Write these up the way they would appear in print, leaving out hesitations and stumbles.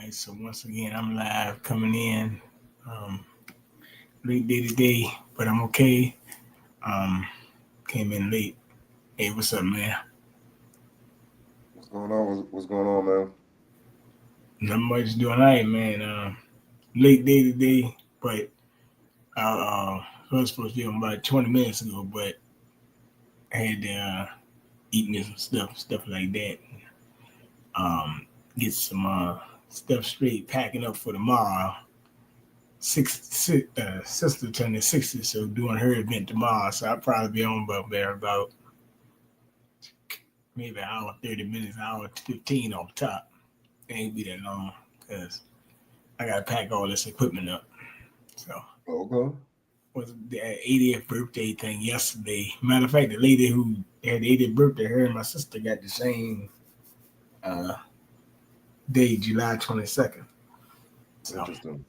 right, so once again, I'm live coming in. Um, Late day today, but I'm okay. Um, Came in late. Hey, what's up, man? What's going on? What's going on, man? Not much doing all right, man. Late day today, but I was supposed to be on about 20 minutes ago, but I had to eat me some stuff like that. Get some stuff straight, packing up for tomorrow. Sister turning 60, so doing her event tomorrow. So I'll probably be on about maybe an hour, 30 minutes, hour 15 off top. It ain't be that long because I got to pack all this equipment up. So, Okay. was the 80th birthday thing yesterday. Matter of fact, the lady who had the 80th birthday, her and my sister got the same uh, day, July 22nd. So, Interesting.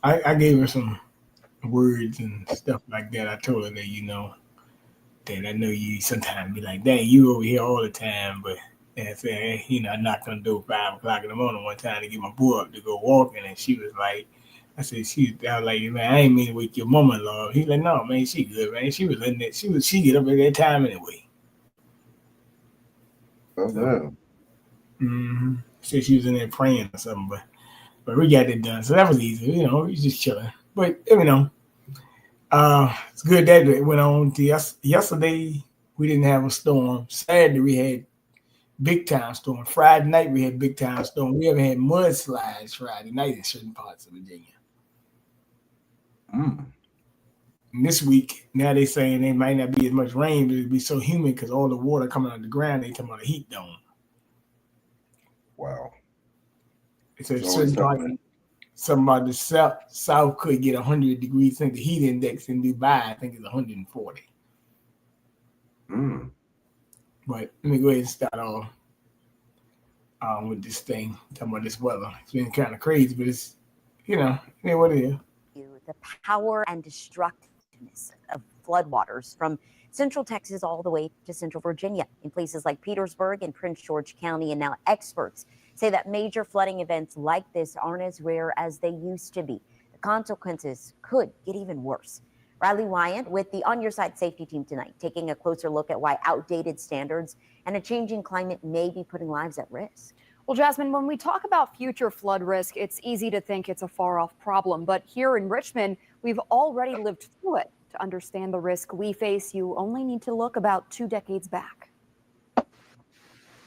I gave her some words and stuff like that. I told her that, that I know you sometimes be like, dang, you over here all the time, but and I said, I knocked on the door 5 o'clock in the morning one time to get my boy up to go walking, and she was like, I was like, man, I ain't mean to wake your mama-in-law. He's like, no, man, she good, man. She was letting it, she get up at that time anyway. Oh, So, damn. said she was in there praying or something, but we got it done, so that was easy. We just chilling, but it's good that it went on. Yesterday we didn't have a storm. Saturday we had big time storm. Friday night we had big time storm. We haven't had mudslides Friday night in certain parts of Virginia. Mm. And this week, now they saying there might not be as much rain, but it'll be so humid because all the water coming out of the ground. They talking about a heat dome. Wow. It's a It's certain always part. happening. Some about the south could get 100 degrees. I think the heat index in Dubai, I think, is 140. Mm. But let me go ahead and start off with this thing, talking about this weather. It's been kind of crazy, but it's, what it is. The power and destructiveness of floodwaters from central Texas all the way to central Virginia in places like Petersburg and Prince George County. And now experts say that major flooding events like this aren't as rare as they used to be. The consequences could get even worse. Riley Wyant with the On Your Side safety team tonight, taking a closer look at why outdated standards and a changing climate may be putting lives at risk. Well, Jasmine, when we talk about future flood risk, it's easy to think it's a far-off problem. But here in Richmond, we've already lived through it. To understand the risk we face, you only need to look about 2 decades back.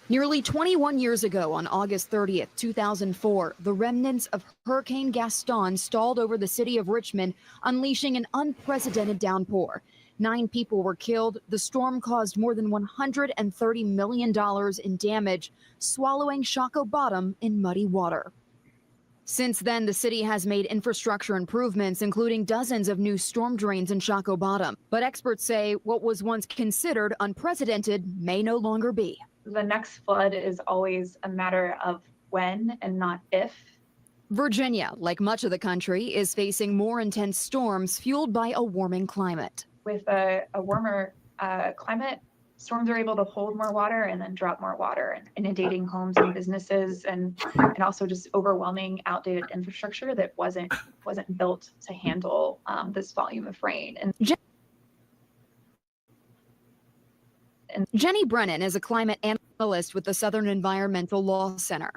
Nearly 21 years ago, on August 30th, 2004, the remnants of Hurricane Gaston stalled over the city of Richmond, unleashing an unprecedented downpour. 9 people were killed. The storm caused more than $130 million in damage, swallowing Shockoe Bottom in muddy water. Since then, the city has made infrastructure improvements, including dozens of new storm drains in Shockoe Bottom. But experts say what was once considered unprecedented may no longer be. The next flood is always a matter of when and not if. Virginia, like much of the country, is facing more intense storms fueled by a warming climate. With a warmer climate, storms are able to hold more water and then drop more water, inundating homes and businesses, and also just overwhelming outdated infrastructure that wasn't built to handle this volume of rain. And Jenny Brennan is a climate analyst with the Southern Environmental Law Center.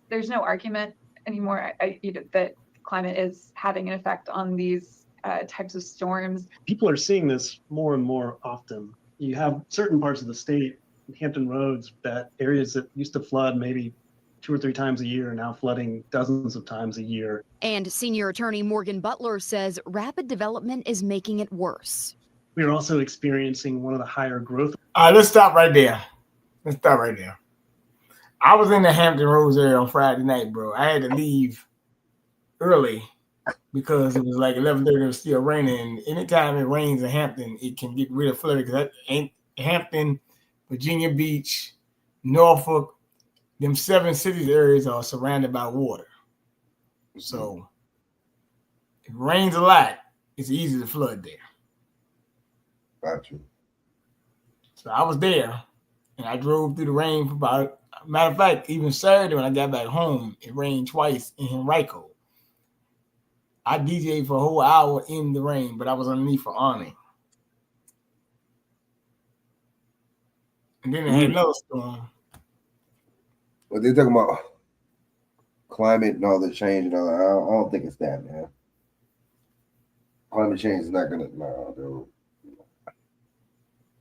There's no argument anymore that climate is having an effect on these types of storms. People are seeing this more and more often. You have certain parts of the state, Hampton Roads, that areas that used to flood maybe 2 or 3 times a year are now flooding dozens of times a year. And senior attorney Morgan Butler says rapid development is making it worse. We are also experiencing one of the higher growth. Let's stop right there. I was in the Hampton Roads area on Friday night, bro. I had to leave early because it was like 11:30. It was still raining. And anytime it rains in Hampton, it can get rid of flooding. Because that ain't Hampton, Virginia Beach, Norfolk, them 7 cities areas are surrounded by water. So if it rains a lot, it's easy to flood there. Got you. So I was there, and I drove through the rain for about matter of fact, even Saturday when I got back home, it rained twice in Henrico. I DJed for a whole hour in the rain, but I was underneath for awning. And then they had another storm. But they're talking about climate and all the change and all that. I don't think it's that, man. Climate change is not gonna. No, dude.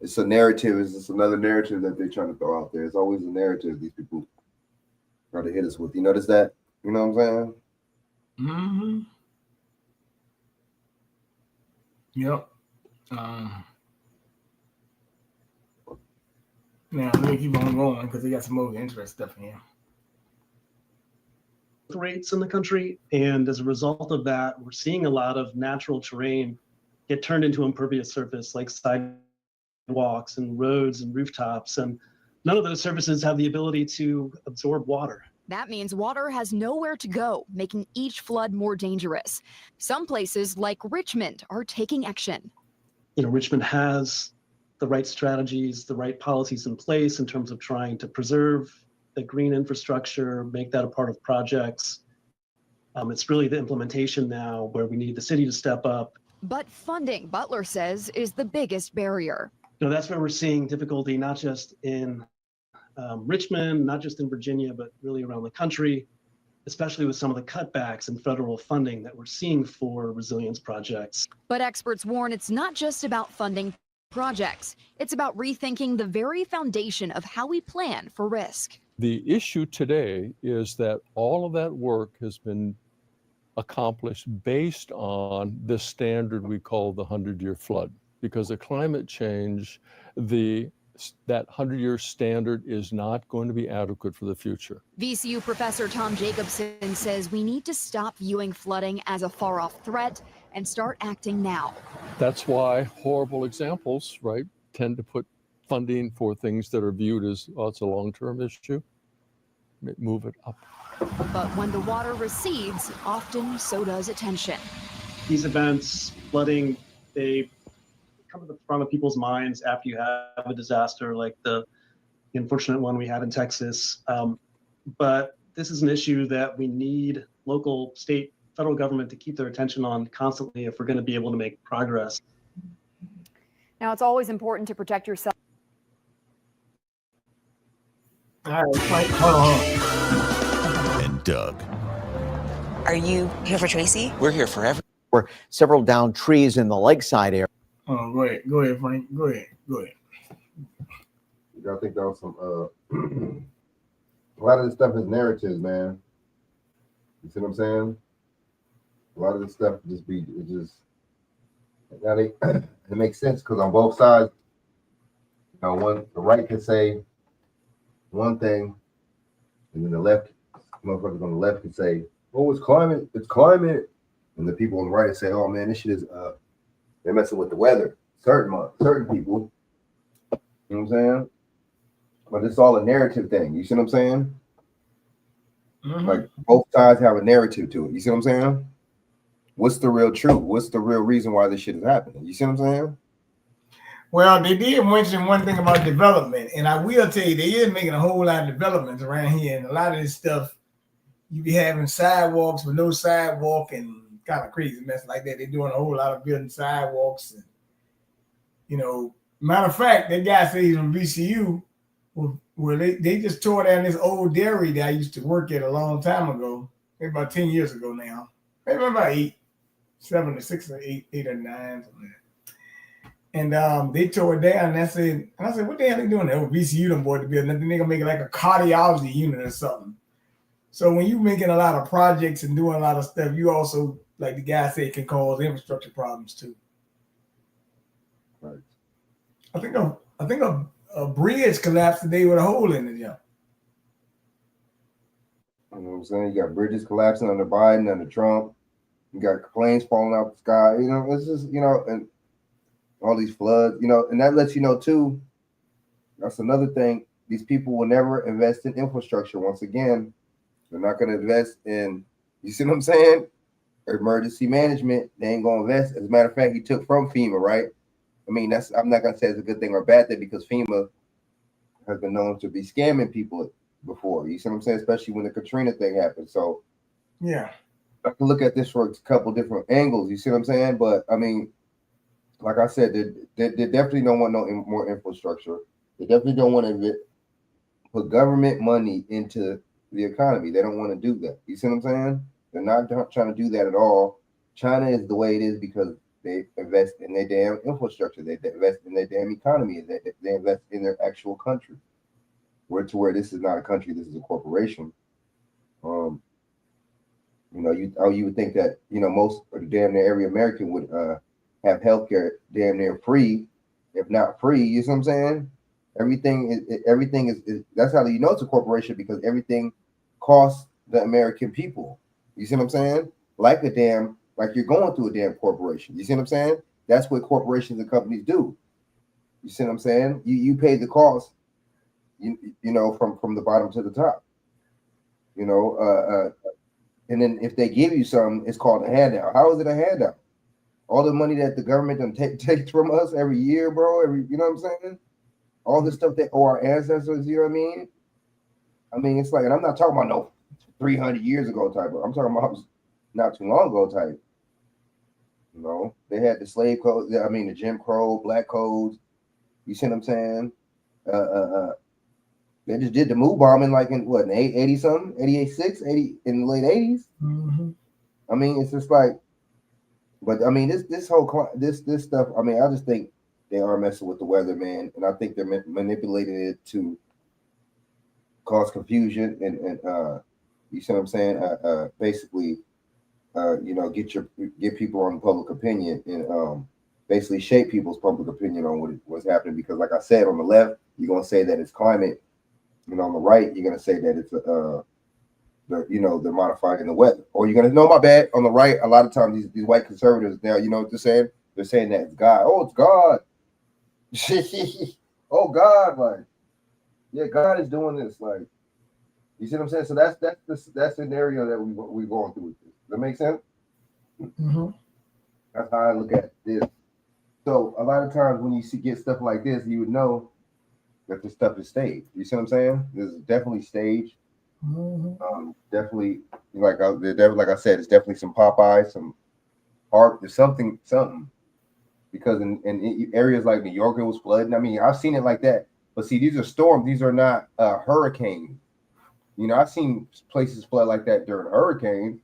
It's a narrative. It's just another narrative that they're trying to throw out there. It's always a narrative these people try to hit us with. You notice that? You know what I'm saying? Mm-hmm. Yep. Now let me keep on going because they got some more interesting stuff in here. Rates in the country, and as a result of that, we're seeing a lot of natural terrain get turned into impervious surface, like sidewalks and roads and rooftops, and none of those surfaces have the ability to absorb water. That means water has nowhere to go, making each flood more dangerous. Some places, like Richmond, are taking action. You know, Richmond has the right strategies, the right policies in place in terms of trying to preserve the green infrastructure, make that a part of projects. It's really the implementation now where we need the city to step up. But funding, Butler says, is the biggest barrier. You know, that's where we're seeing difficulty, not just in Richmond, not just in Virginia, but really around the country, especially with some of the cutbacks in federal funding that we're seeing for resilience projects. But experts warn it's not just about funding projects. It's about rethinking the very foundation of how we plan for risk. The issue today is that all of that work has been accomplished based on the standard we call the 100-year flood. Because of climate change, that 100-year standard is not going to be adequate for the future. VCU professor Tom Jacobson says we need to stop viewing flooding as a far-off threat and start acting now. That's why horrible examples, right, tend to put funding for things that are viewed as, oh, it's a long-term issue. Move it up. But when the water recedes, often so does attention. These events, flooding, they come to the front of people's minds after you have a disaster like the unfortunate one we had in Texas. But this is an issue that we need local, state, federal government to keep their attention on constantly if we're going to be able to make progress. Now, it's always important to protect yourself. All right, hold on. And Doug. Are you here for Tracy? We're here for everyone. Were several downed trees in the lakeside area. Oh, go ahead, Frank. Go ahead. I think that was some a lot of this stuff is narratives, man. You see what I'm saying? A lot of this stuff now it makes sense because on both sides, you know, the right can say one thing, and then the left, motherfuckers on the left can say, "Oh, it's climate," and the people on the right say, "Oh man, this shit is they're messing with the weather." Certain people, you know what I'm saying? But it's all a narrative thing. You see what I'm saying? Mm-hmm. Like both sides have a narrative to it. You see what I'm saying? What's the real truth? What's the real reason why this shit is happening? You see what I'm saying? Well, they did mention one thing about development, and I will tell you, they is making a whole lot of developments around here, and a lot of this stuff, you be having sidewalks with no sidewalk and kind of crazy mess like that. They're doing a whole lot of building sidewalks, and you know, matter of fact, that guy said he's from VCU, where they just tore down this old dairy that I used to work at a long time ago, maybe about 10 years ago now, maybe about 7 or 6 or 8 or 9, something like that. And they tore it down, and I said, what the hell are they doing? Oh, VCU done bought the building. And then they're gonna make it like a cardiology unit or something. So when you're making a lot of projects and doing a lot of stuff, you also, like the guy said, can cause infrastructure problems too. Right. I think a bridge collapsed today with a hole in it, yeah. You know what I'm saying? You got bridges collapsing under Biden, under Trump. You got planes falling out the sky. You know, it's just, you know, and all these floods, you know, and that lets you know too, that's another thing. These people will never invest in infrastructure. Once again, they're not going to invest in, you see what I'm saying? Emergency management. They ain't going to invest. As a matter of fact, he took from FEMA, right? I mean, I'm not going to say it's a good thing or a bad thing because FEMA has been known to be scamming people before. You see what I'm saying? Especially when the Katrina thing happened. So Yeah. I can look at this from a couple different angles. You see what I'm saying? But I mean, like I said, they definitely don't want more infrastructure. They definitely don't want to put government money into the economy. They don't want to do that. You see what I'm saying? They're not trying to do that at all. China is the way it is because they invest in their damn infrastructure. They invest in their damn economy. They invest in their actual country. Where this is not a country, this is a corporation. You would think that most of the damn near every American would have healthcare damn near free, if not free. You see what I'm saying? Everything is that's how you know it's a corporation, because everything costs the American people. You see what I'm saying? Like you're going through a damn corporation. You see what I'm saying? That's what corporations and companies do. You see what I'm saying? You pay the cost. From the bottom to the top. And then if they give you something, it's called a handout. How is it a handout? All the money that the government takes from us every year, bro. You know what I'm saying? All this stuff that owe our ancestors. You know what I mean? I mean, it's like, and I'm not talking about no 300 years ago type. I'm talking about not too long ago type. They had the slave code. I mean, the Jim Crow, black codes. You see what I'm saying? They just did the move bombing like in what, in 80 something, 88, 80 in the late 80s. Mm-hmm. I mean, it's just like, but I mean, this whole this stuff. I mean, I just think they are messing with the weather, man, and I think they're manipulating it to cause confusion and you see what I'm saying? Basically, get people on public opinion and basically shape people's public opinion on what's happening. Because, like I said, on the left, you're gonna say that it's climate. On the right, you're gonna say that it's they're modifying the weather. Or you're gonna my bad. On the right, a lot of times these white conservatives now, you know what they're saying? They're saying that it's God. Oh, it's God. Oh, God, like, yeah, God is doing this. Like, you see what I'm saying? So that's the scenario that we're going through with this. Does that make sense? Mm-hmm. That's how I look at this. So a lot of times when you get stuff like this, you would know that this stuff is staged. You see what I'm saying? This is definitely staged. Mm-hmm. Definitely, like I said, it's definitely some Popeye, some art. There's something. Because in areas like New York, it was flooding. I mean, I've seen it like that. But see, these are storms. These are not hurricanes. I've seen places flood like that during hurricanes,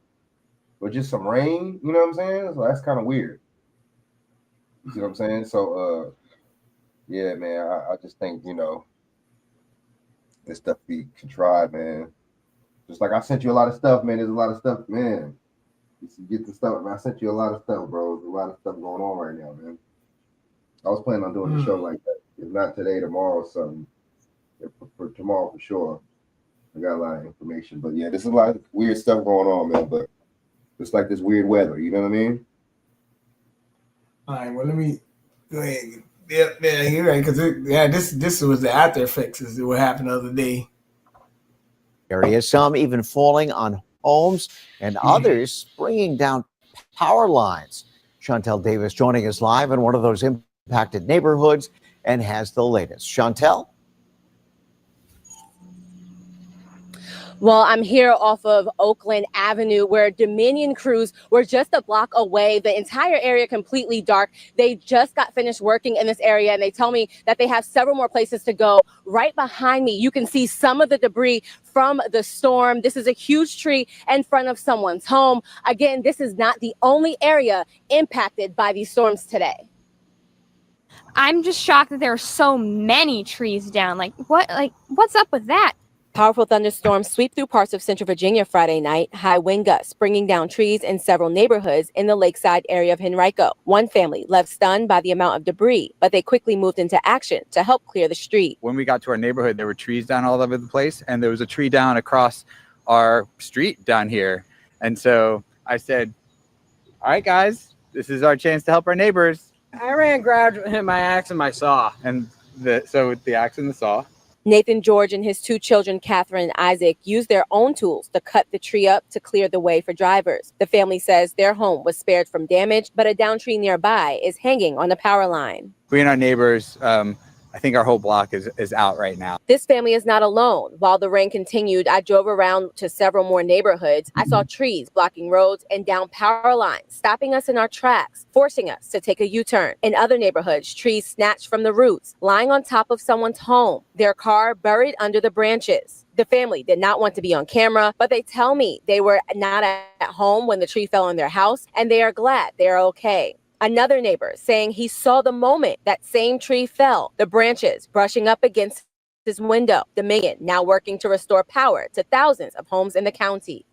but just some rain. You know what I'm saying? So that's kind of weird. You see what I'm saying? So, yeah, man, I just think, this stuff be contrived, man. Just like I sent you a lot of stuff, man. There's a lot of stuff, man. You get the stuff, man. I sent you a lot of stuff, bro. There's a lot of stuff going on right now, man. I was planning on doing the show like that. If not today, tomorrow, something. For tomorrow, for sure. I got a lot of information. But yeah, there's a lot of weird stuff going on, man. But it's like this weird weather. You know what I mean? All right, well, let me go ahead. Yeah, you're right. Because this was the after effects of what happened the other day. Areas, some even falling on homes and others bringing down power lines. Chantel Davis joining us live in one of those impacted neighborhoods and has the latest. Chantel? Well, I'm here off of Oakland Avenue where Dominion crews were just a block away. The entire area completely dark. They just got finished working in this area, and they tell me that they have several more places to go. Right behind me, you can see some of the debris from the storm. This is a huge tree in front of someone's home. Again, this is not the only area impacted by these storms today. I'm just shocked that there are so many trees down. What's up with that? Powerful thunderstorms sweep through parts of Central Virginia Friday night. High wind gusts bringing down trees in several neighborhoods in the lakeside area of Henrico. One family left stunned by the amount of debris, but they quickly moved into action to help clear the street. When we got to our neighborhood, there were trees down all over the place, and there was a tree down across our street down here. And so I said, all right, guys, this is our chance to help our neighbors. I ran, grabbed my axe and my saw. And so with the axe and the saw. Nathan George and his two children, Catherine and Isaac, used their own tools to cut the tree up to clear the way for drivers. The family says their home was spared from damage, but a down tree nearby is hanging on the power line. We and our neighbors I think our whole block is out right now. This family is not alone. While the rain continued, I drove around to several more neighborhoods. I saw trees blocking roads and down power lines, stopping us in our tracks, forcing us to take a U-turn. In other neighborhoods, trees snatched from the roots, lying on top of someone's home, their car buried under the branches. The family did not want to be on camera, but they tell me they were not at home when the tree fell on their house, and they are glad they are okay. Another neighbor saying he saw the moment that same tree fell, the branches brushing up against his window. Dominion now working to restore power to thousands of homes in the county.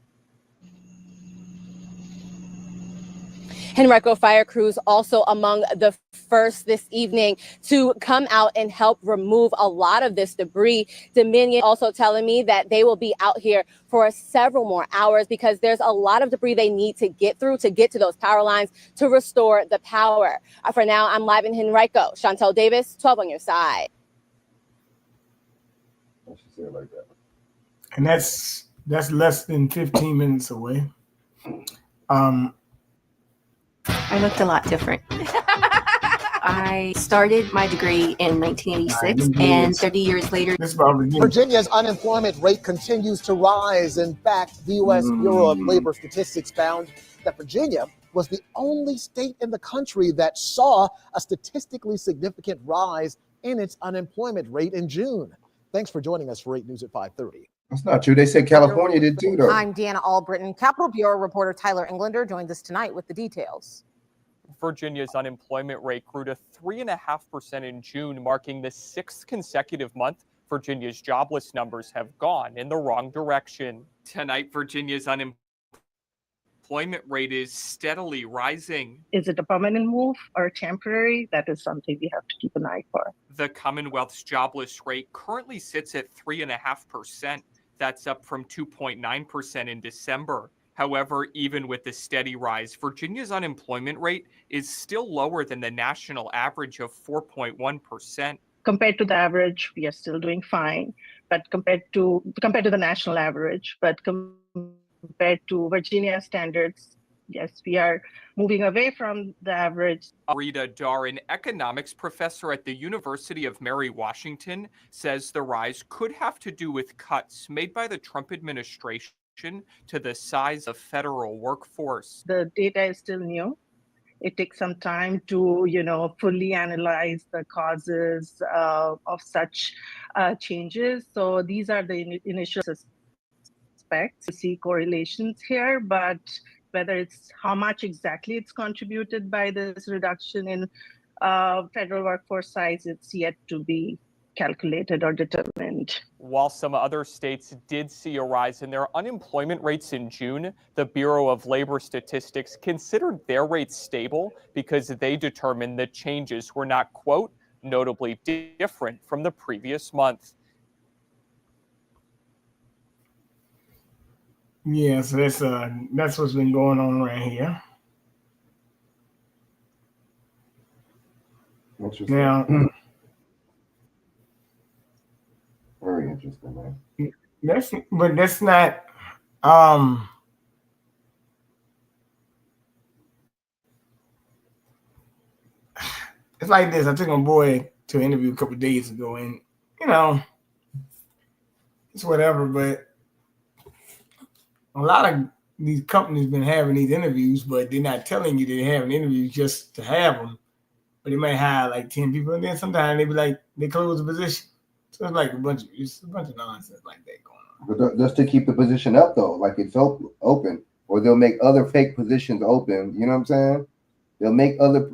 Henrico fire crews also among the first this evening to come out and help remove a lot of this debris. Dominion also telling me that they will be out here for several more hours because there's a lot of debris they need to get through to get to those power lines to restore the power. For now, I'm live in Henrico. Chantel Davis, 12 on your side. I should say it like that. And that's less than 15 minutes away. I looked a lot different. I started my degree in 1986, and 30 years later. Virginia's unemployment rate continues to rise. In fact, the U.S. Bureau of Labor Statistics found that Virginia was the only state in the country that saw a statistically significant rise in its unemployment rate in June. Thanks for joining us for 8 News at 5:30. That's not true. They said California did too, though. I'm Deanna Albritton. Capitol Bureau reporter Tyler Englander joined us tonight with the details. Virginia's unemployment rate grew to 3.5% in June, marking the 6th consecutive month Virginia's jobless numbers have gone in the wrong direction. Tonight, Virginia's unemployment rate is steadily rising. Is it a permanent move or temporary? That is something we have to keep an eye for. The Commonwealth's jobless rate currently sits at 3.5%. That's up from 2.9% in December. However, even with the steady rise, Virginia's unemployment rate is still lower than the national average of 4.1%. Compared to the average, we are still doing fine, but compared to the national average, but compared to Virginia standards, yes, we are moving away from the average. Rita Dar, an economics professor at the University of Mary Washington, says the rise could have to do with cuts made by the Trump administration to the size of federal workforce. The data is still new. It takes some time to, fully analyze the causes of such changes. So these are the initial suspects. We see correlations here, but whether it's how much exactly it's contributed by this reduction in federal workforce size, it's yet to be calculated or determined. While some other states did see a rise in their unemployment rates in June, the Bureau of Labor Statistics considered their rates stable because they determined the changes were not, quote, notably different from the previous month. Yeah, so that's what's been going on right here. Now, very interesting, man. That's not it's like this. I took my boy to an interview a couple of days ago, and it's whatever, but a lot of these companies been having these interviews, but they're not telling you they're having interviews just to have them. But they might hire like 10 people, and then sometimes they be like, they close the position. So it's like a bunch of nonsense like that going on. But just to keep the position up, though, like it's open, or they'll make other fake positions open. You know what I'm saying? They'll make a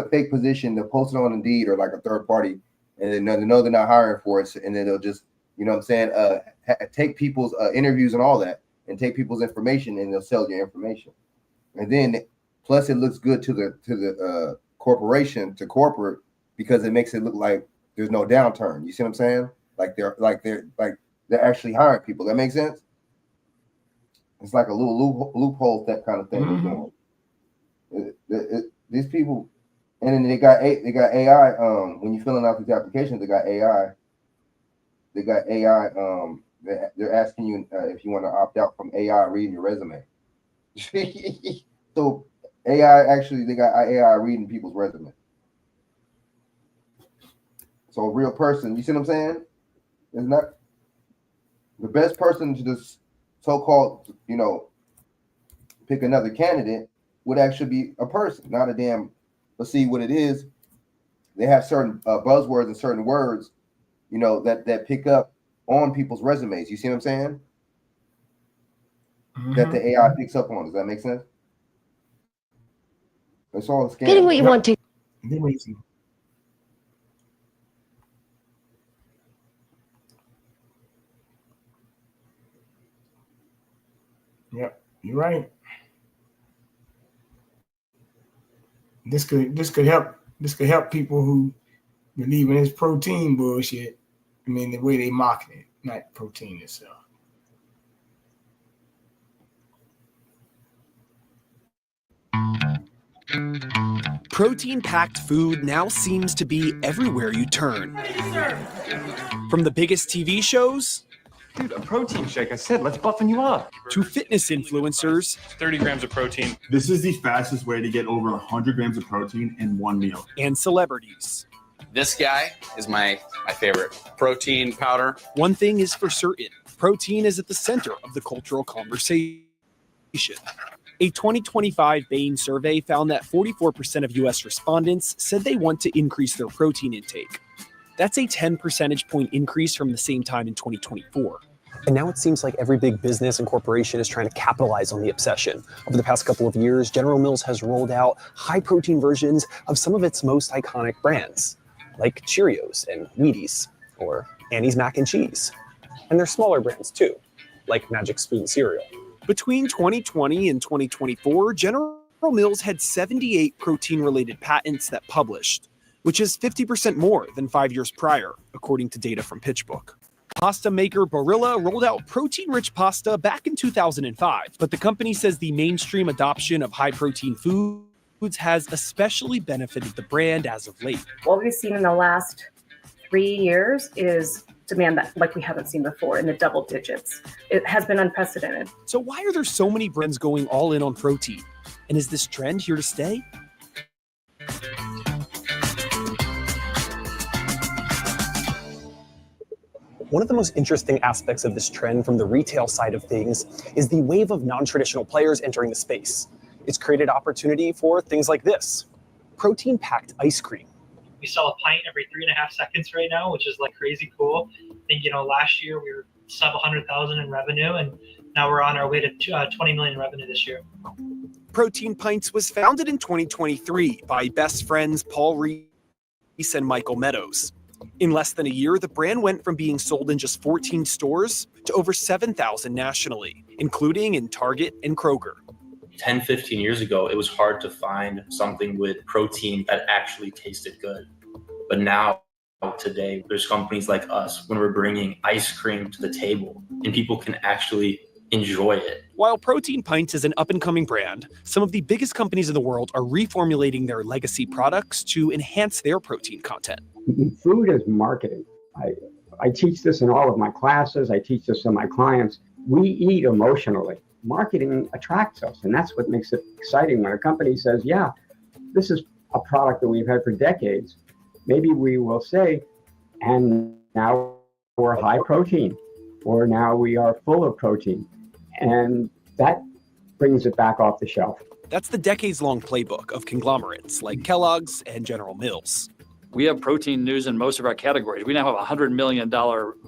fake position, they'll post it on Indeed or like a third party, and then they know they're not hiring for it, and then they'll just, take people's interviews and all that, and take people's information, and they'll sell your information. And then, plus, it looks good to the corporation, to corporate, because it makes it look like there's no downturn. You see what I'm saying? Like they're actually hiring people. That makes sense. It's like a little loophole, that kind of thing. Mm-hmm. These people, and then they got AI. When you're filling out these applications, they got AI. They're asking you if you want to opt out from AI reading your resume. So AI, actually, they got AI reading people's resume. So a real person, you see what I'm saying? It's not the best person to just so-called, pick another candidate would actually be a person, not a damn. Let's see what it is. They have certain buzzwords and certain words, that pick up on people's resumes. You see what I'm saying? Mm-hmm. That the AI picks up on. Does that make sense? It's all a scam. Getting what you want to. Yep, you're right. This could help people who believe in this protein bullshit. I mean, the way they market it, not protein itself. Protein-packed food now seems to be everywhere you turn. From the biggest TV shows, dude, a protein shake, I said, let's buffen you up. To fitness influencers, 30 grams of protein. This is the fastest way to get over 100 grams of protein in one meal. And celebrities. This guy is my favorite. Protein powder. One thing is for certain, protein is at the center of the cultural conversation. A 2025 Bain survey found that 44% of U.S. respondents said they want to increase their protein intake. That's a 10 percentage point increase from the same time in 2024. And now it seems like every big business and corporation is trying to capitalize on the obsession. Over the past couple of years, General Mills has rolled out high-protein versions of some of its most iconic brands, like Cheerios and Wheaties, or Annie's Mac and Cheese. And there's smaller brands too, like Magic Spoon cereal. Between 2020 and 2024, General Mills had 78 protein-related patents that published, which is 50% more than 5 years prior, according to data from PitchBook. Pasta maker Barilla rolled out protein-rich pasta back in 2005, but the company says the mainstream adoption of high-protein foods has especially benefited the brand as of late. What we've seen in the last 3 years is demand that like we haven't seen before in the double digits. It has been unprecedented. So why are there so many brands going all in on protein? And is this trend here to stay? One of the most interesting aspects of this trend from the retail side of things is the wave of non-traditional players entering the space. It's created opportunity for things like this, protein-packed ice cream. We sell a pint every 3.5 seconds right now, which is like crazy cool. I think, last year we were sub 100,000 in revenue, and now we're on our way to 20 million in revenue this year. Protein Pints was founded in 2023 by best friends Paul Reese and Michael Meadows. In less than a year, the brand went from being sold in just 14 stores to over 7,000 nationally, including in Target and Kroger. 10, 15 years ago, it was hard to find something with protein that actually tasted good. But now, today, there's companies like us when we're bringing ice cream to the table and people can actually enjoy it. While Protein Pints is an up-and-coming brand, some of the biggest companies in the world are reformulating their legacy products to enhance their protein content. Food is marketing. I teach this in all of my classes. I teach this to my clients. We eat emotionally. Marketing attracts us, and that's what makes it exciting. When a company says, yeah, this is a product that we've had for decades, maybe we will say, and now we're high protein, or now we are full of protein. And that brings it back off the shelf. That's the decades-long playbook of conglomerates like Kellogg's and General Mills. We have protein news in most of our categories. We now have a $100 million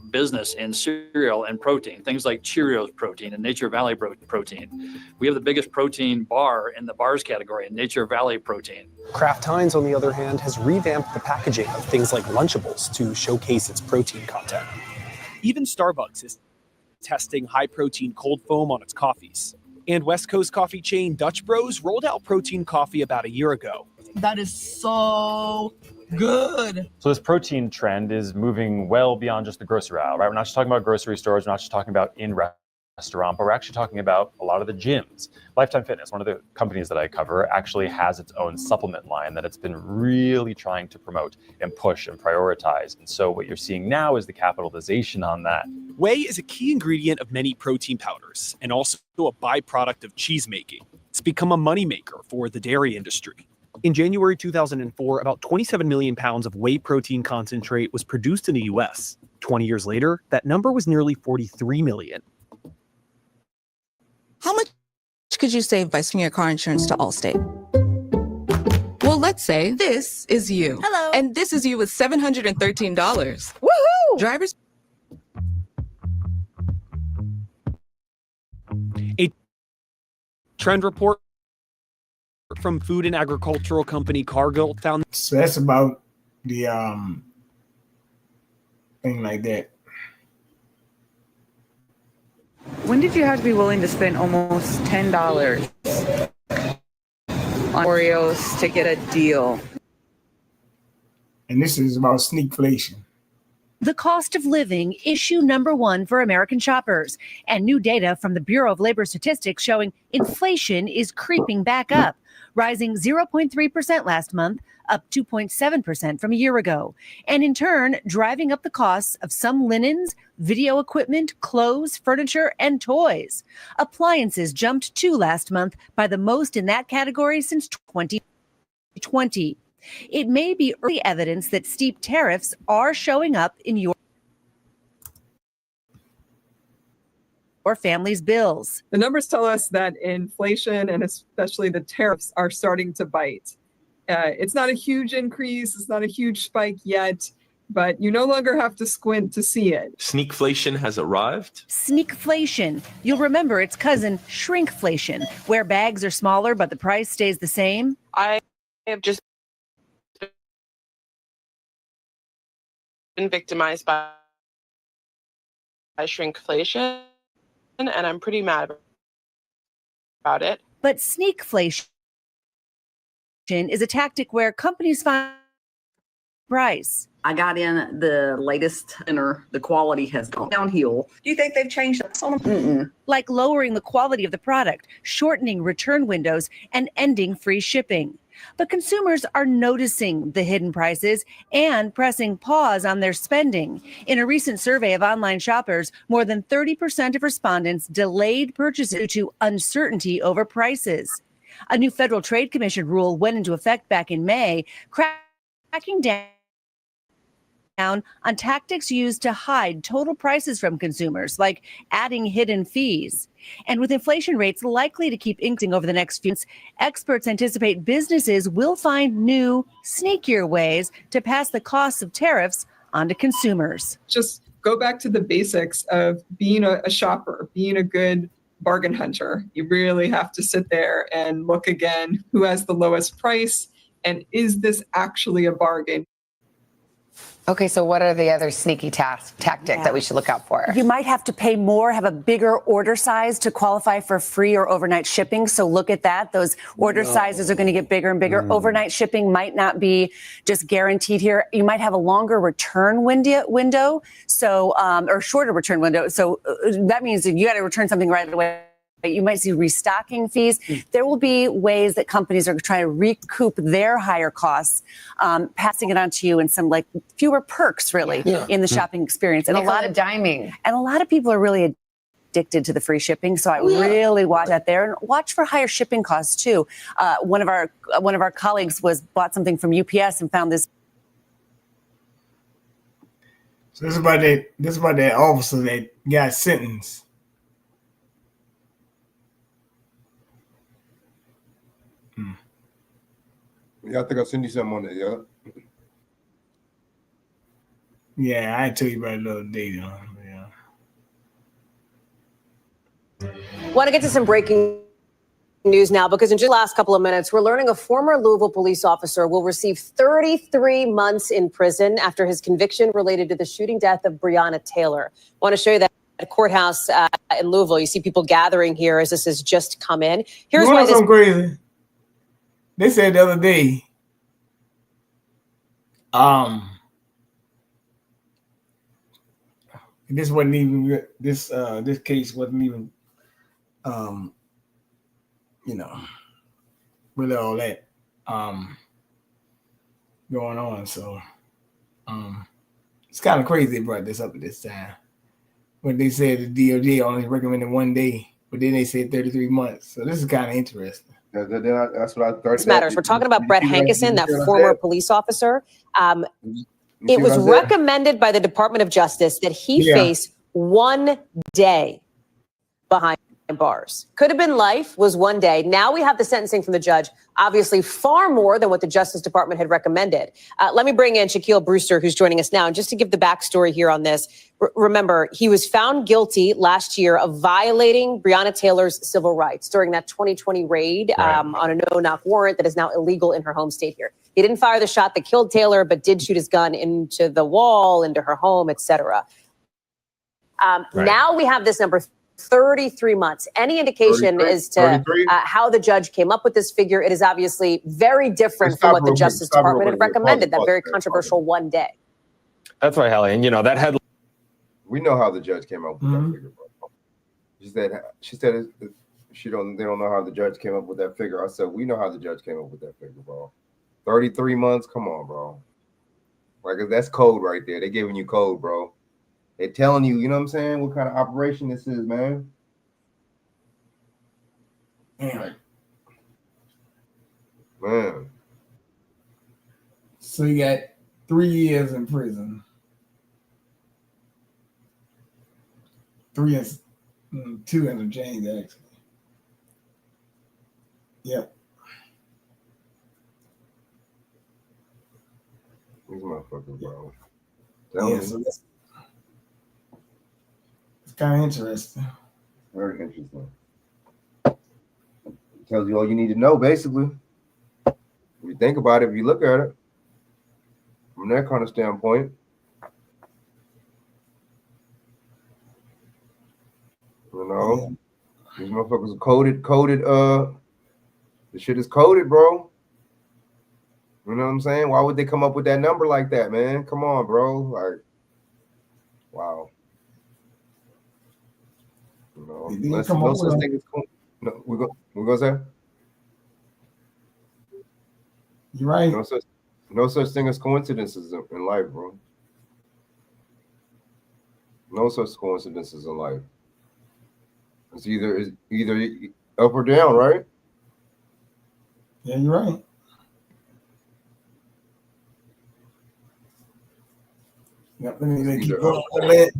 business in cereal and protein, things like Cheerios protein and Nature Valley protein. We have the biggest protein bar in the bars category in Nature Valley protein. Kraft Heinz, on the other hand, has revamped the packaging of things like Lunchables to showcase its protein content. Even Starbucks is testing high-protein cold foam on its coffees. And West Coast coffee chain Dutch Bros rolled out protein coffee about a year ago. That is so good. So this protein trend is moving well beyond just the grocery aisle, right? We're not just talking about grocery stores. We're not just talking about in-restaurant, but we're actually talking about a lot of the gyms. Lifetime Fitness, one of the companies that I cover, actually has its own supplement line that it's been really trying to promote and push and prioritize. And so what you're seeing now is the capitalization on that. Whey is a key ingredient of many protein powders and also a byproduct of cheese making. It's become a moneymaker for the dairy industry. In January 2004, about 27 million pounds of whey protein concentrate was produced in the US. 20 years later, that number was nearly 43 million. How much could you save by switching your car insurance to Allstate? Well, let's say this is you. Hello. And this is you with $713. Woohoo! Drivers. A trend report from food and agricultural company Cargill found. So that's about the thing like that. When did you have to be willing to spend almost $10 on Oreos to get a deal? And this is about sneakflation. The cost of living, issue number one for American shoppers, and new data from the Bureau of Labor Statistics showing inflation is creeping back up, rising 0.3% last month, up 2.7% from a year ago, and in turn, driving up the costs of some linens, video equipment, clothes, furniture, and toys. Appliances jumped too last month, by the most in that category since 2020. It may be early evidence that steep tariffs are showing up in your family's bills. The numbers tell us that inflation and especially the tariffs are starting to bite. It's not a huge increase. It's not a huge spike yet, but you no longer have to squint to see it. Sneakflation has arrived. Sneakflation. You'll remember its cousin, shrinkflation, where bags are smaller but the price stays the same. I have just been victimized by shrinkflation, and I'm pretty mad about it. But sneakflation is a tactic where companies find price. I got in the latest thinner. The quality has gone downhill. Do you think they've changed it? Like lowering the quality of the product, shortening return windows, and ending free shipping. But consumers are noticing the hidden prices and pressing pause on their spending. In a recent survey of online shoppers, more than 30% of respondents delayed purchases due to uncertainty over prices. A new Federal Trade Commission rule went into effect back in May, cracking down on tactics used to hide total prices from consumers, like adding hidden fees. And with inflation rates likely to keep increasing over the next few months, experts anticipate businesses will find new, sneakier ways to pass the costs of tariffs onto consumers. Just go back to the basics of being a shopper, being a good bargain hunter. You really have to sit there and look again, who has the lowest price, and is this actually a bargain? Okay, so what are the other sneaky tactics that we should look out for? You might have to pay more, have a bigger order size to qualify for free or overnight shipping. So look at that. Those order sizes are going to get bigger and bigger. Overnight shipping might not be just guaranteed here. You might have a longer return window, so or shorter return window. So that means if you got to return something right away, you might see restocking fees. There will be ways that companies are trying to recoup their higher costs, passing it on to you in some like fewer perks, really, in the shopping experience. And a lot of diming. And a lot of people are really addicted to the free shipping. So I really watch that there, and watch for higher shipping costs too. One of our colleagues bought something from UPS and found this. So this is about that officer that got sentenced. Yeah, I think I'll send you something on that, yeah. Yeah, I tell you about a little data. Want to get to some breaking news now, because in just the last couple of minutes, we're learning a former Louisville police officer will receive 33 months in prison after his conviction related to the shooting death of Breonna Taylor. I want to show you that at a courthouse in Louisville. You see people gathering here as this has just come in. Here's why this. Crazy. They said the other day, this wasn't even this case wasn't even really all that going on. So it's kind of crazy they brought this up at this time. When they said the DOJ only recommended 1 day, but then they said 33 months. So this is kind of interesting. That's what I thought. This matters. We're talking about Brett Hankerson, that former police officer. see It was what I said? recommended by the Department of Justice that he face 1 day behind bars. Could have been life, was 1 day. Now we have the sentencing from the judge, obviously far more than what the Justice Department had recommended. Let me bring in Shaquille Brewster, who's joining us now. And just to give the backstory here on this, remember, he was found guilty last year of violating Breonna Taylor's civil rights during that 2020 raid on a no-knock warrant that is now illegal in her home state here. He didn't fire the shot that killed Taylor, but did shoot his gun into the wall, into her home, etc. Now we have this number 33 months. Any indication 33? as to how the judge came up with this figure? It is obviously very different from what the Justice Department had recommended, that very controversial 1 day. That's right, Hallie. And, you know, that headline. We know how the judge came up with that figure, bro. She said they don't know how the judge came up with that figure. I said, we know how the judge came up with that figure, bro. 33 months? Come on, bro. Like, that's code right there. They're giving you code, bro. They're telling you, you know what I'm saying, what kind of operation this is, man. Man. Man. So you got 3 years in prison. 2 and some change, actually. Yep. These motherfuckers, bro. So it's kind of interesting. Very interesting. It tells you all you need to know, basically. If you think about it, if you look at it from that kind of standpoint. You know, these motherfuckers are coded. The shit is coded, bro. You know what I'm saying? Why would they come up with that number like that, man? Come on, bro. Like, wow. You know, no such thing as no, we're gonna say. You're right. No such thing as coincidences in life, bro. No such coincidences in life. It's either up or down, right? Yeah, you're right. Yep, let me keep going a little bit.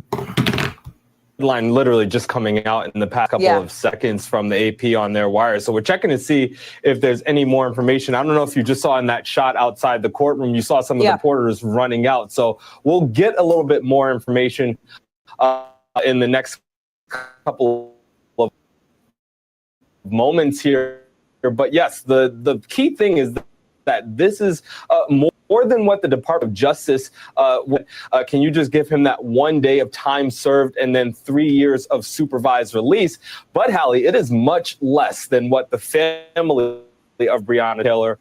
Line literally just coming out in the past couple of seconds from the AP on their wire. So we're checking to see if there's any more information. I don't know if you just saw in that shot outside the courtroom, you saw some of the reporters running out. So we'll get a little bit more information in the next couple of moments here. But yes, the key thing is that this is more than what the Department of Justice can you just give him that 1 day of time served and then 3 years of supervised release? But Hallie, it is much less than what the family of Breonna Taylor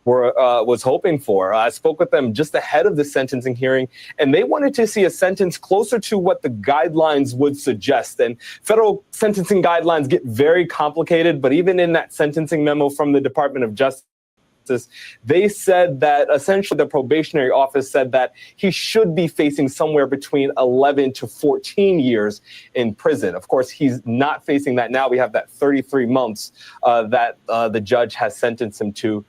was hoping for. I spoke with them just ahead of the sentencing hearing, and they wanted to see a sentence closer to what the guidelines would suggest. And federal sentencing guidelines get very complicated, but even in that sentencing memo from the Department of Justice, they said that essentially the probationary office said that he should be facing somewhere between 11 to 14 years in prison. Of course, he's not facing that now. We have that 33 months that the judge has sentenced him to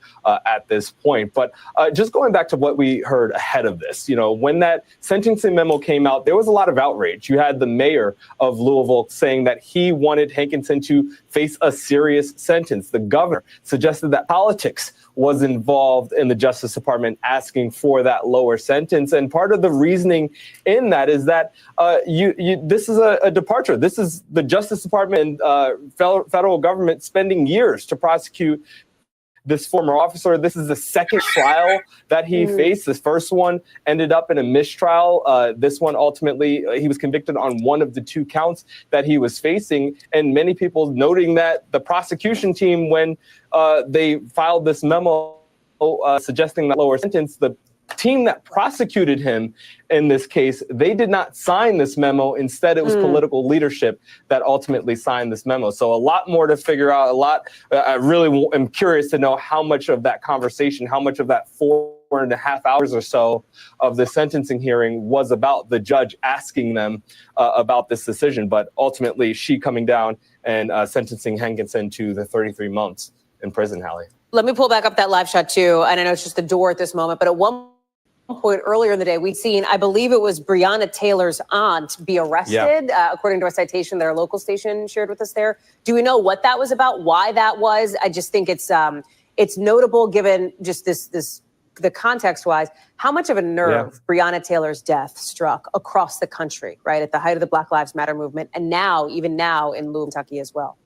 at this point. But just going back to what we heard ahead of this, you know, when that sentencing memo came out, there was a lot of outrage. You had the mayor of Louisville saying that he wanted Hankerson to face a serious sentence. The governor suggested that politics was involved in the Justice Department asking for that lower sentence. And part of the reasoning in that is that this is a departure. This is the Justice Department and federal government spending years to prosecute this former officer. This is the second trial that he faced. This first one ended up in a mistrial. This one, ultimately, he was convicted on one of the 2 counts that he was facing. And many people noting that the prosecution team, when they filed this memo suggesting that lower sentence, the team that prosecuted him in this case, they did not sign this memo. Instead, it was political leadership that ultimately signed this memo. So a lot more to figure out, I really am curious to know how much of that conversation, how much of that 4 4.5 hours or so of the sentencing hearing was about the judge asking them about this decision. But ultimately, she coming down and sentencing Hankinson to the 33 months in prison, Hallie. Let me pull back up that live shot too. And I know it's just the door at this moment, but at one point earlier in the day, we'd seen, I believe it was Breonna Taylor's aunt be arrested, according to a citation that our local station shared with us there. Do we know what that was about, why that was? I just think it's notable given just the context wise, how much of a nerve Breonna Taylor's death struck across the country, right? At the height of the Black Lives Matter movement. And now, even now in Louisville, Kentucky as well.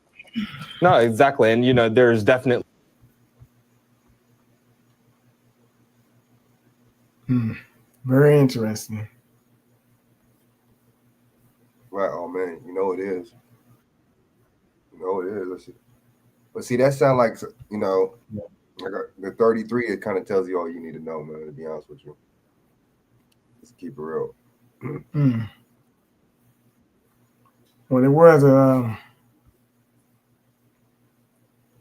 No, exactly. And, there's definitely. Very interesting. Right. Oh man, it is. It is. But see, that sound like like the 33. It kind of tells you all you need to know, man. To be honest with you, let's keep it real. Well, there was a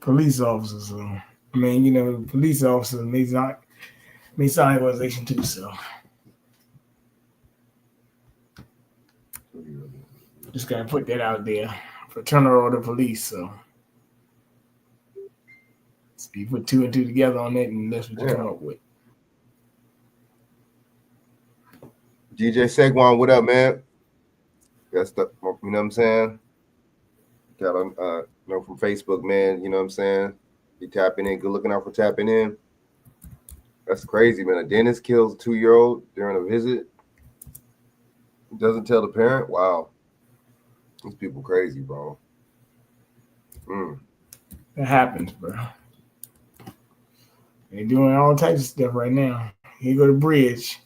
police officer. So I mean, police officer may sign organization too. So just gotta put that out there. Fraternal order police. So you put 2 and 2 together on that, and that's what you come up with. DJ Segwan, what up, man? That's the, you know what I'm saying? Got from Facebook, man. You know what I'm saying? You tapping in. Good looking out for tapping in. That's crazy, man. A dentist kills a 2-year-old during a visit. Doesn't tell the parent. Wow, these people crazy, bro. That happens, bro. They're doing all types of stuff right now. Here go the bridge.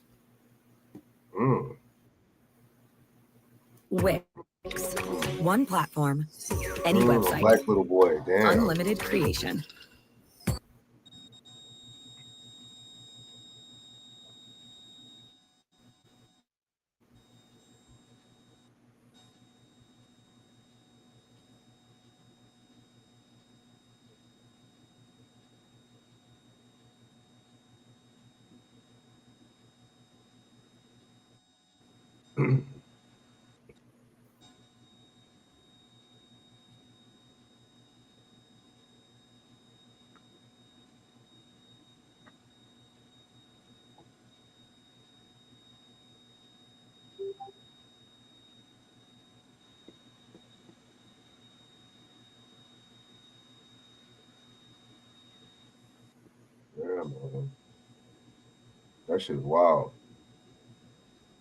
Wix. One platform, any website. Black little boy, damn. Unlimited creation. Yeah, man. That shit is wild.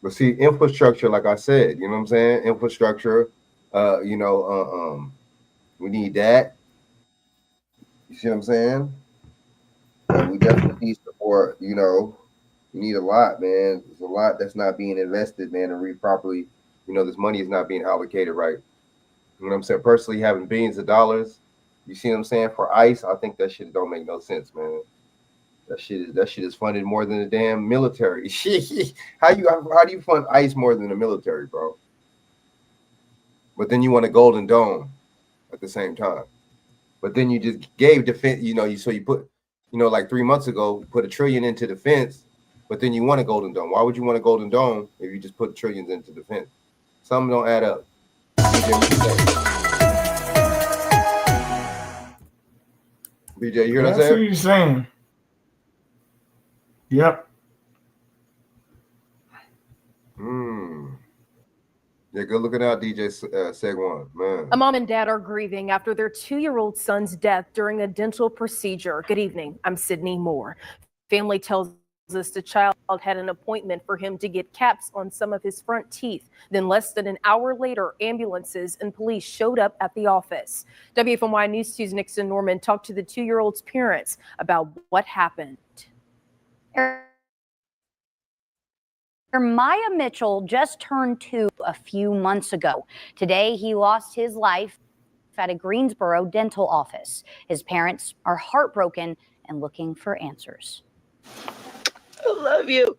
But see, infrastructure, like I said, you know what I'm saying? Infrastructure, we need that. You see what I'm saying? And we definitely need support, we need a lot, man. There's a lot that's not being invested, man, and properly, this money is not being allocated right. You know what I'm saying? Personally, having billions of dollars, you see what I'm saying, for ICE, I think that shit don't make no sense, man. That shit is funded more than the damn military. How do you fund ICE more than the military, bro? But then you want a golden dome at the same time. But then you just gave defense, so you put, like 3 months ago, put $1 trillion into defense, but then you want a golden dome. Why would you want a golden dome if you just put trillions into defense? Something don't add up. BJ, you hear what I'm saying? That's what you're saying. Yep. Yeah, good looking out, DJ Segwan, man. A mom and dad are grieving after their 2-year-old son's death during a dental procedure. Good evening. I'm Sydney Moore. Family tells us the child had an appointment for him to get caps on some of his front teeth. Then less than an hour later, ambulances and police showed up at the office. WFMY News 2's Nixon Norman talked to the 2-year-old's parents about what happened. Maya Mitchell just turned 2 a few months ago. Today, he lost his life at a Greensboro dental office. His parents are heartbroken and looking for answers. I love you.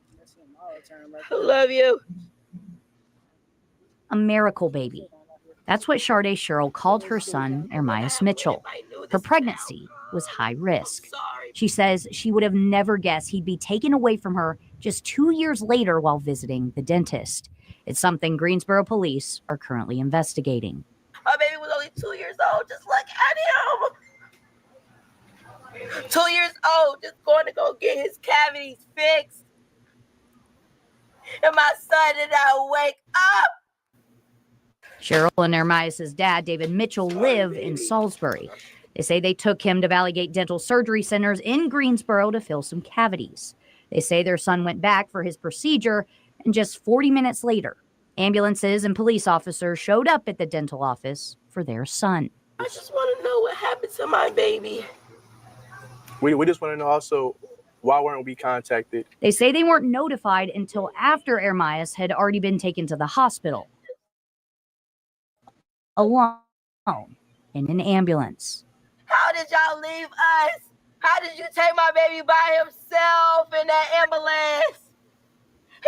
I love you. A miracle baby. That's what Sharday Sherrill called her son, Ermias Mitchell. Her pregnancy was high risk. She says she would have never guessed he'd be taken away from her just 2 years later while visiting the dentist. It's something Greensboro police are currently investigating. My baby was only 2 years old. Just look at him. 2 years old, just going to go get his cavities fixed. And my son did not wake up. Cheryl and Ermias' dad, David Mitchell, live in Salisbury. They say they took him to Valley Gate Dental Surgery Centers in Greensboro to fill some cavities. They say their son went back for his procedure, and just 40 minutes later, ambulances and police officers showed up at the dental office for their son. I just want to know what happened to my baby. We just want to know also, why weren't we contacted? They say they weren't notified until after Ermias had already been taken to the hospital, alone in an ambulance. How did y'all leave us? How did you take my baby by himself in that ambulance?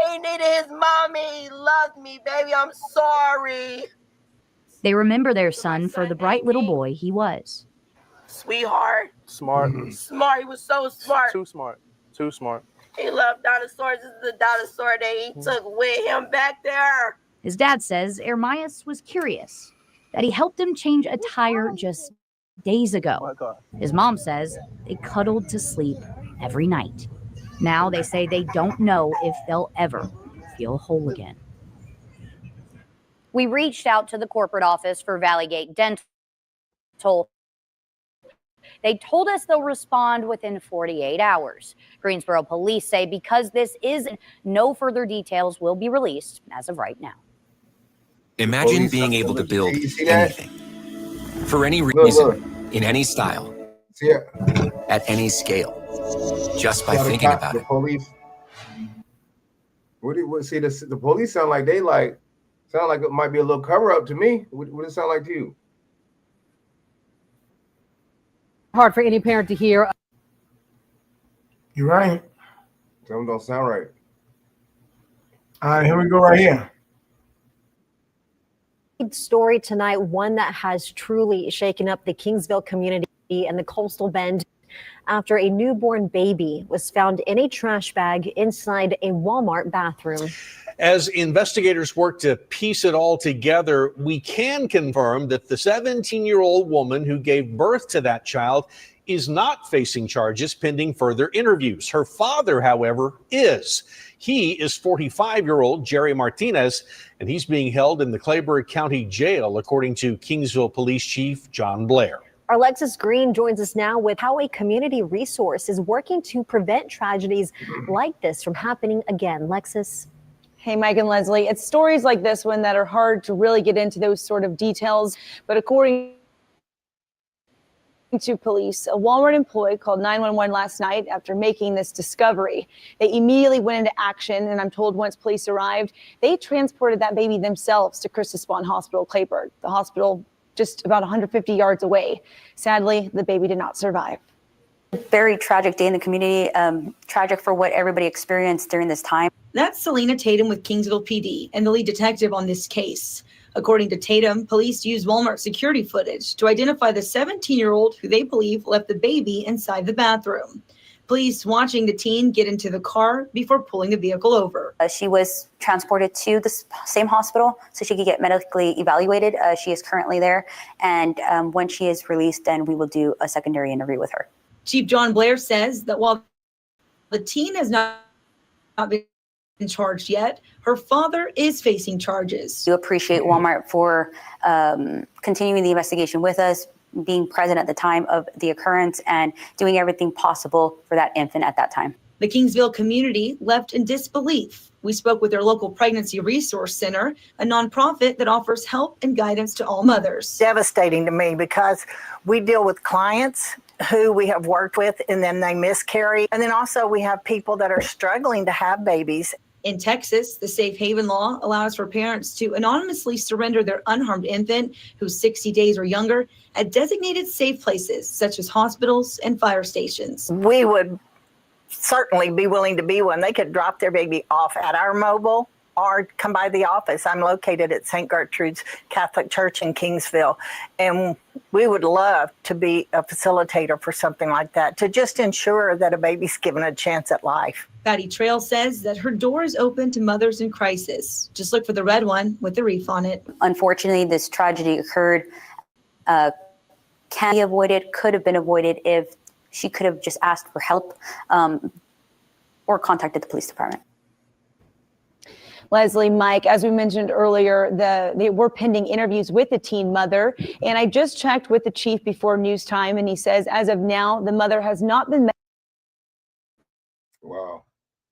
He needed his mommy. He loved me, baby. I'm sorry. They remember their son for the bright little boy he was. Sweetheart. Smart. Smart. He was so smart. Too smart. Too smart. He loved dinosaurs. This is the dinosaur that he took with him back there. His dad says Ermias was curious that he helped him change a tire just days ago. His mom says they cuddled to sleep every night. Now they say they don't know if they'll ever feel whole again. We reached out to the corporate office for Valley Gate Dental. They told us they'll respond within 48 hours. Greensboro police say because this is, no further details will be released as of right now. Imagine being able to build anything, for any reason, in any style, at any scale, just by thinking about it. Police. What see the police sound like sound like it might be a little cover up to me. What does it sound like to you? Hard for any parent to hear. You're right. Something don't sound right. All right, here we go right here. Story tonight, one that has truly shaken up the Kingsville community and the Coastal Bend after a newborn baby was found in a trash bag inside a Walmart bathroom. As investigators work to piece it all together, we can confirm that the 17-year-old woman who gave birth to that child is not facing charges pending further interviews. Her father, however, is. He is 45-year-old Jerry Martinez, and he's being held in the Clayburgh County Jail, according to Kingsville Police Chief John Blair. Our Alexis Green joins us now with how a community resource is working to prevent tragedies like this from happening again. Lexis. Hey, Mike and Leslie, it's stories like this one that are hard to really get into those sort of details. But according to police, a Walmart employee called 911 last night after making this discovery. They immediately went into action, and I'm told once police arrived, they transported that baby themselves to Christus Spawn Hospital, Clayburgh, the hospital just about 150 yards away. Sadly, the baby did not survive. Very tragic day in the community, tragic for what everybody experienced during this time. That's Selena Tatum with Kingsville PD and the lead detective on this case. According to Tatum, police used Walmart security footage to identify the 17-year-old who they believe left the baby inside the bathroom. Police watching the teen get into the car before pulling the vehicle over. She was transported to the same hospital so she could get medically evaluated. She is currently there. And when she is released, then we will do a secondary interview with her. Chief John Blair says that while the teen has not been charged yet, her father is facing charges. We appreciate Walmart for continuing the investigation with us, being present at the time of the occurrence, and doing everything possible for that infant at that time. The Kingsville community left in disbelief. We spoke with their local Pregnancy Resource Center, a nonprofit that offers help and guidance to all mothers. Devastating to me because we deal with clients who we have worked with and then they miscarry. And then also we have people that are struggling to have babies. In Texas, the Safe Haven law allows for parents to anonymously surrender their unharmed infant who's 60 days or younger at designated safe places such as hospitals and fire stations. We would certainly be willing to be one. They could drop their baby off at our mobile or come by the office. I'm located at St. Gertrude's Catholic Church in Kingsville, and we would love to be a facilitator for something like that, to just ensure that a baby's given a chance at life. Patty Trail says that her door is open to mothers in crisis. Just look for the red one with the reef on it. Unfortunately, this tragedy occurred, can be avoided, could have been avoided if she could have just asked for help or contacted the police department. Leslie, Mike, as we mentioned earlier, they were pending interviews with the teen mother. And I just checked with the chief before news time, and he says, as of now, the mother has not been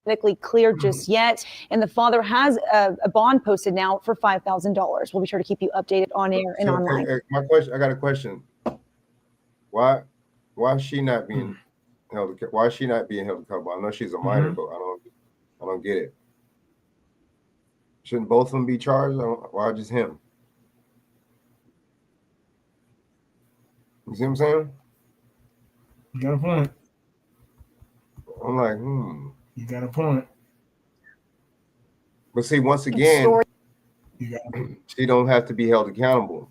medically cleared just yet. And the father has a bond posted now for $5,000. We'll be sure to keep you updated on air and online. I got a question. Why is she not being held? Why is she not being held accountable? I know she's a minor, but I don't get it. Shouldn't both of them be charged? Why just him? You see what I'm saying? You got a point. I'm like, You got a point. But see, once again, she don't have to be held accountable.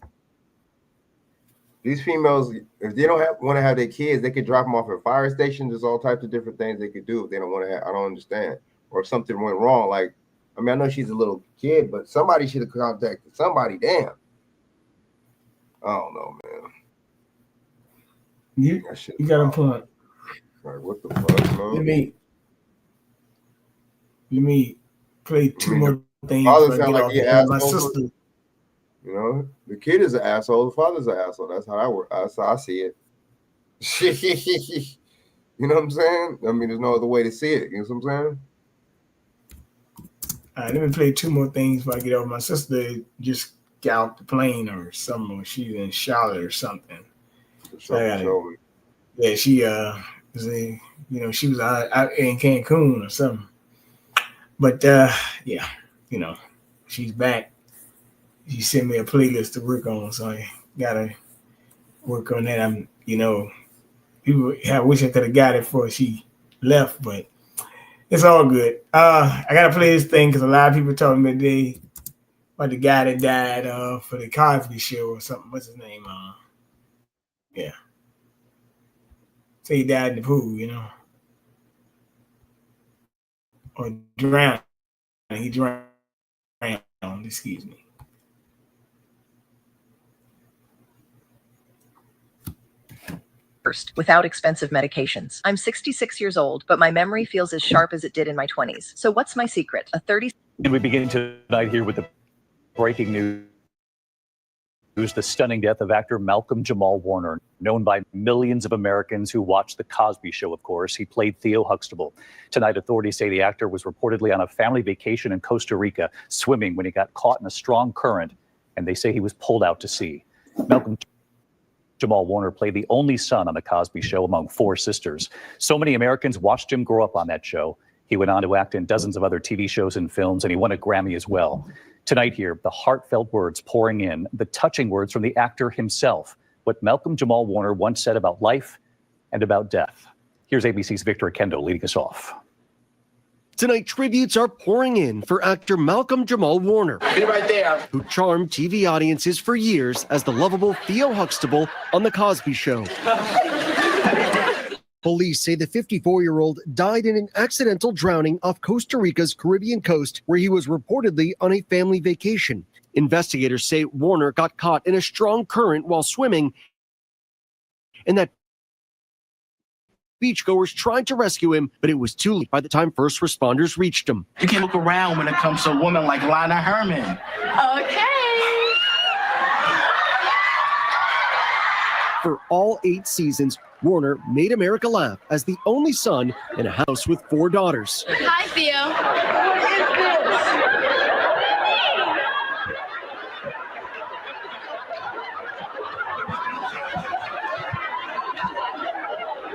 These females, if they don't want to have their kids, they could drop them off at fire stations. There's all types of different things they could do if they don't want to have. I don't understand. Or if something went wrong, like, I mean, I know she's a little kid, but somebody should have contacted somebody. Damn. I don't know, man. You got a point. Like, what the fuck, man? Let me play two more things. Father sound like he my asshole. sister. You know, the kid is an asshole. The father's an asshole. That's how I work. That's how I see it. You know what I'm saying? I mean, there's no other way to see it. You know what I'm saying? All right, let me play two more things before I get over. My sister just got off the plane or something. She's in Charlotte or something. Yeah, she was she was out in Cancun or something. But yeah, she's back. She sent me a playlist to work on, so I gotta work on that. I wish I could have got it before she left, but it's all good. I gotta play this thing because a lot of people told me today about the guy that died for the Cosby Show or something. What's his name? Yeah. Say he died in the pool, or drowned. He drowned. Excuse me. First, without expensive medications. I'm 66 years old, but my memory feels as sharp as it did in my 20s. So what's my secret? And we begin tonight here with the breaking news. The stunning death of actor Malcolm Jamal Warner, known by millions of Americans who watched The Cosby Show, of course. He played Theo Huxtable. Tonight, authorities say the actor was reportedly on a family vacation in Costa Rica, swimming when he got caught in a strong current, and they say he was pulled out to sea. Malcolm Jamal Warner played the only son on The Cosby Show among four sisters. So many Americans watched him grow up on that show. He went on to act in dozens of other TV shows and films, and he won a Grammy as well. Tonight here, the heartfelt words pouring in, the touching words from the actor himself, what Malcolm Jamal Warner once said about life and about death. Here's ABC's Victor Kendo leading us off. Tonight, tributes are pouring in for actor Malcolm Jamal Warner, right there, who charmed TV audiences for years as the lovable Theo Huxtable on The Cosby Show. Police say the 54-year-old died in an accidental drowning off Costa Rica's Caribbean coast, where he was reportedly on a family vacation. Investigators say Warner got caught in a strong current while swimming, and that beachgoers tried to rescue him, but it was too late by the time first responders reached him. You can't look around when it comes to a woman like Lana Herman. Okay. For all 8 seasons, Warner made America laugh as the only son in a house with 4 daughters. Hi, Theo.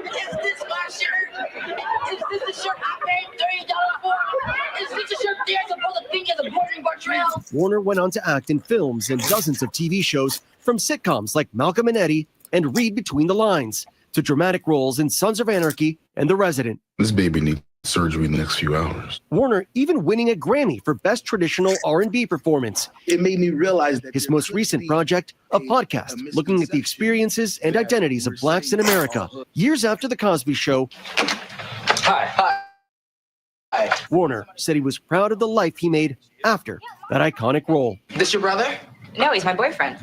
Is this my shirt? Is this the shirt I paid $30 for? Is this the shirt they're supposed to think is a bordering portrayal? Warner went on to act in films and dozens of TV shows, from sitcoms like Malcolm and Eddie and Read Between the Lines, to dramatic roles in Sons of Anarchy and The Resident. This baby needs surgery in the next few hours. Warner even winning a Grammy for Best Traditional R&B Performance. It made me realize that his most recent project, a podcast looking at the experiences and identities of blacks in America. Years after The Cosby Show, Hi. Warner said he was proud of the life he made after that iconic role. This your brother? No, he's my boyfriend.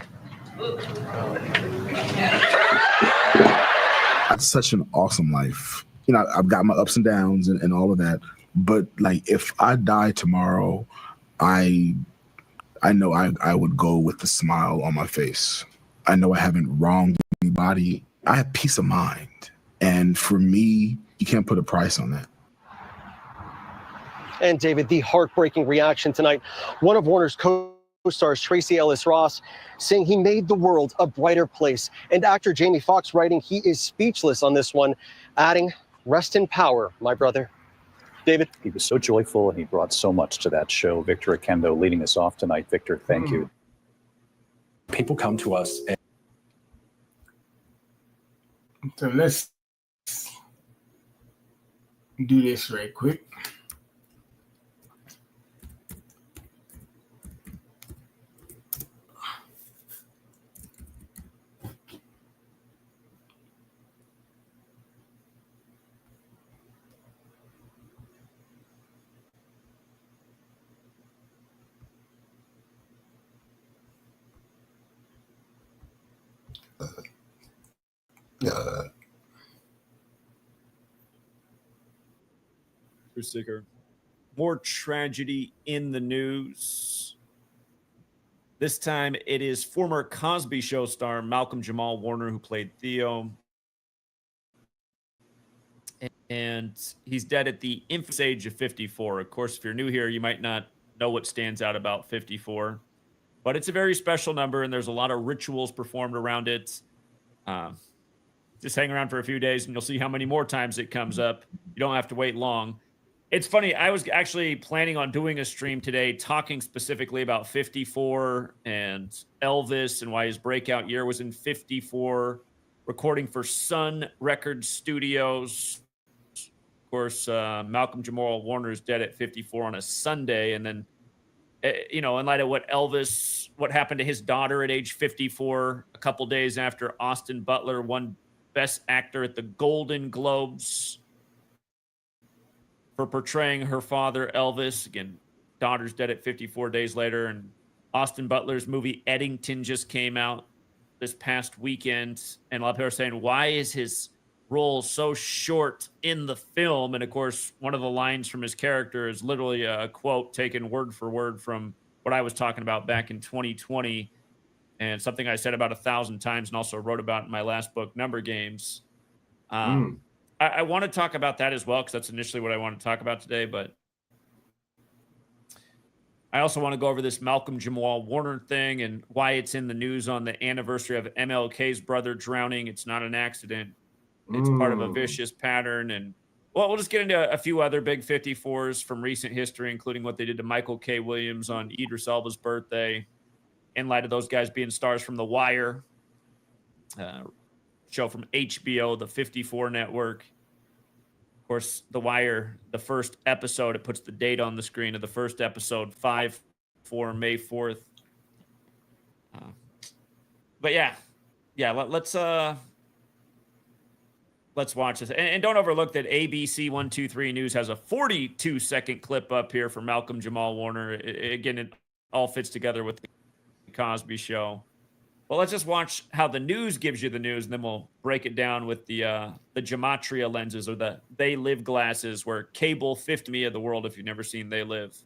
It's such an awesome life. You know, I've got my ups and downs and all of that. But like, if I die tomorrow, I know I would go with a smile on my face. I know I haven't wronged anybody. I have peace of mind. And for me, you can't put a price on that. And David, the heartbreaking reaction tonight. One of Warner's co-stars, Tracy Ellis Ross, saying he made the world a brighter place. And actor Jamie Foxx writing he is speechless on this one, adding, "Rest in power, my brother." David? He was so joyful and he brought so much to that show. Victor Akendo leading us off tonight. Victor, thank you. People come to us. So let's do this right quick. Sticker. More tragedy in the news. This time it is former Cosby Show star Malcolm Jamal Warner who played Theo. And he's dead at the infant age of 54. Of course, if you're new here, you might not know what stands out about 54. But it's a very special number, and there's a lot of rituals performed around it. Just hang around for a few days, and you'll see how many more times it comes up. You don't have to wait long. It's funny, I was actually planning on doing a stream today talking specifically about 54 and Elvis and why his breakout year was in 54, recording for Sun Record Studios. Of course, Malcolm Jamal Warner is dead at 54 on a Sunday. And then, in light of what happened to his daughter at age 54, a couple days after Austin Butler won Best Actor at the Golden Globes for portraying her father, Elvis. Again, daughter's dead at 54 days later. And Austin Butler's movie Eddington just came out this past weekend. And a lot of people are saying, why is his role so short in the film? And of course, one of the lines from his character is literally a quote taken word for word from what I was talking about back in 2020. And something I said about 1,000 times and also wrote about in my last book, Number Games. I want to talk about that as well, because that's initially what I want to talk about today. But I also want to go over this Malcolm Jamal Warner thing and why it's in the news on the anniversary of MLK's brother drowning. It's not an accident. It's part of a vicious pattern. And well, we'll just get into a few other big 54s from recent history, including what they did to Michael K. Williams on Idris Elba's birthday, in light of those guys being stars from The Wire, show from HBO, the 54 network. Of course, The Wire, the first episode, it puts the date on the screen of the first episode, 5/4, May 4th. But yeah, let's watch this. And don't overlook that ABC 123 News has a 42-second clip up here for Malcolm Jamal Warner. Again, it all fits together with the Cosby Show. Well, let's just watch how the news gives you the news, and then we'll break it down with the gematria lenses, or the They Live glasses, where cable 50 of the world if you've never seen They Live.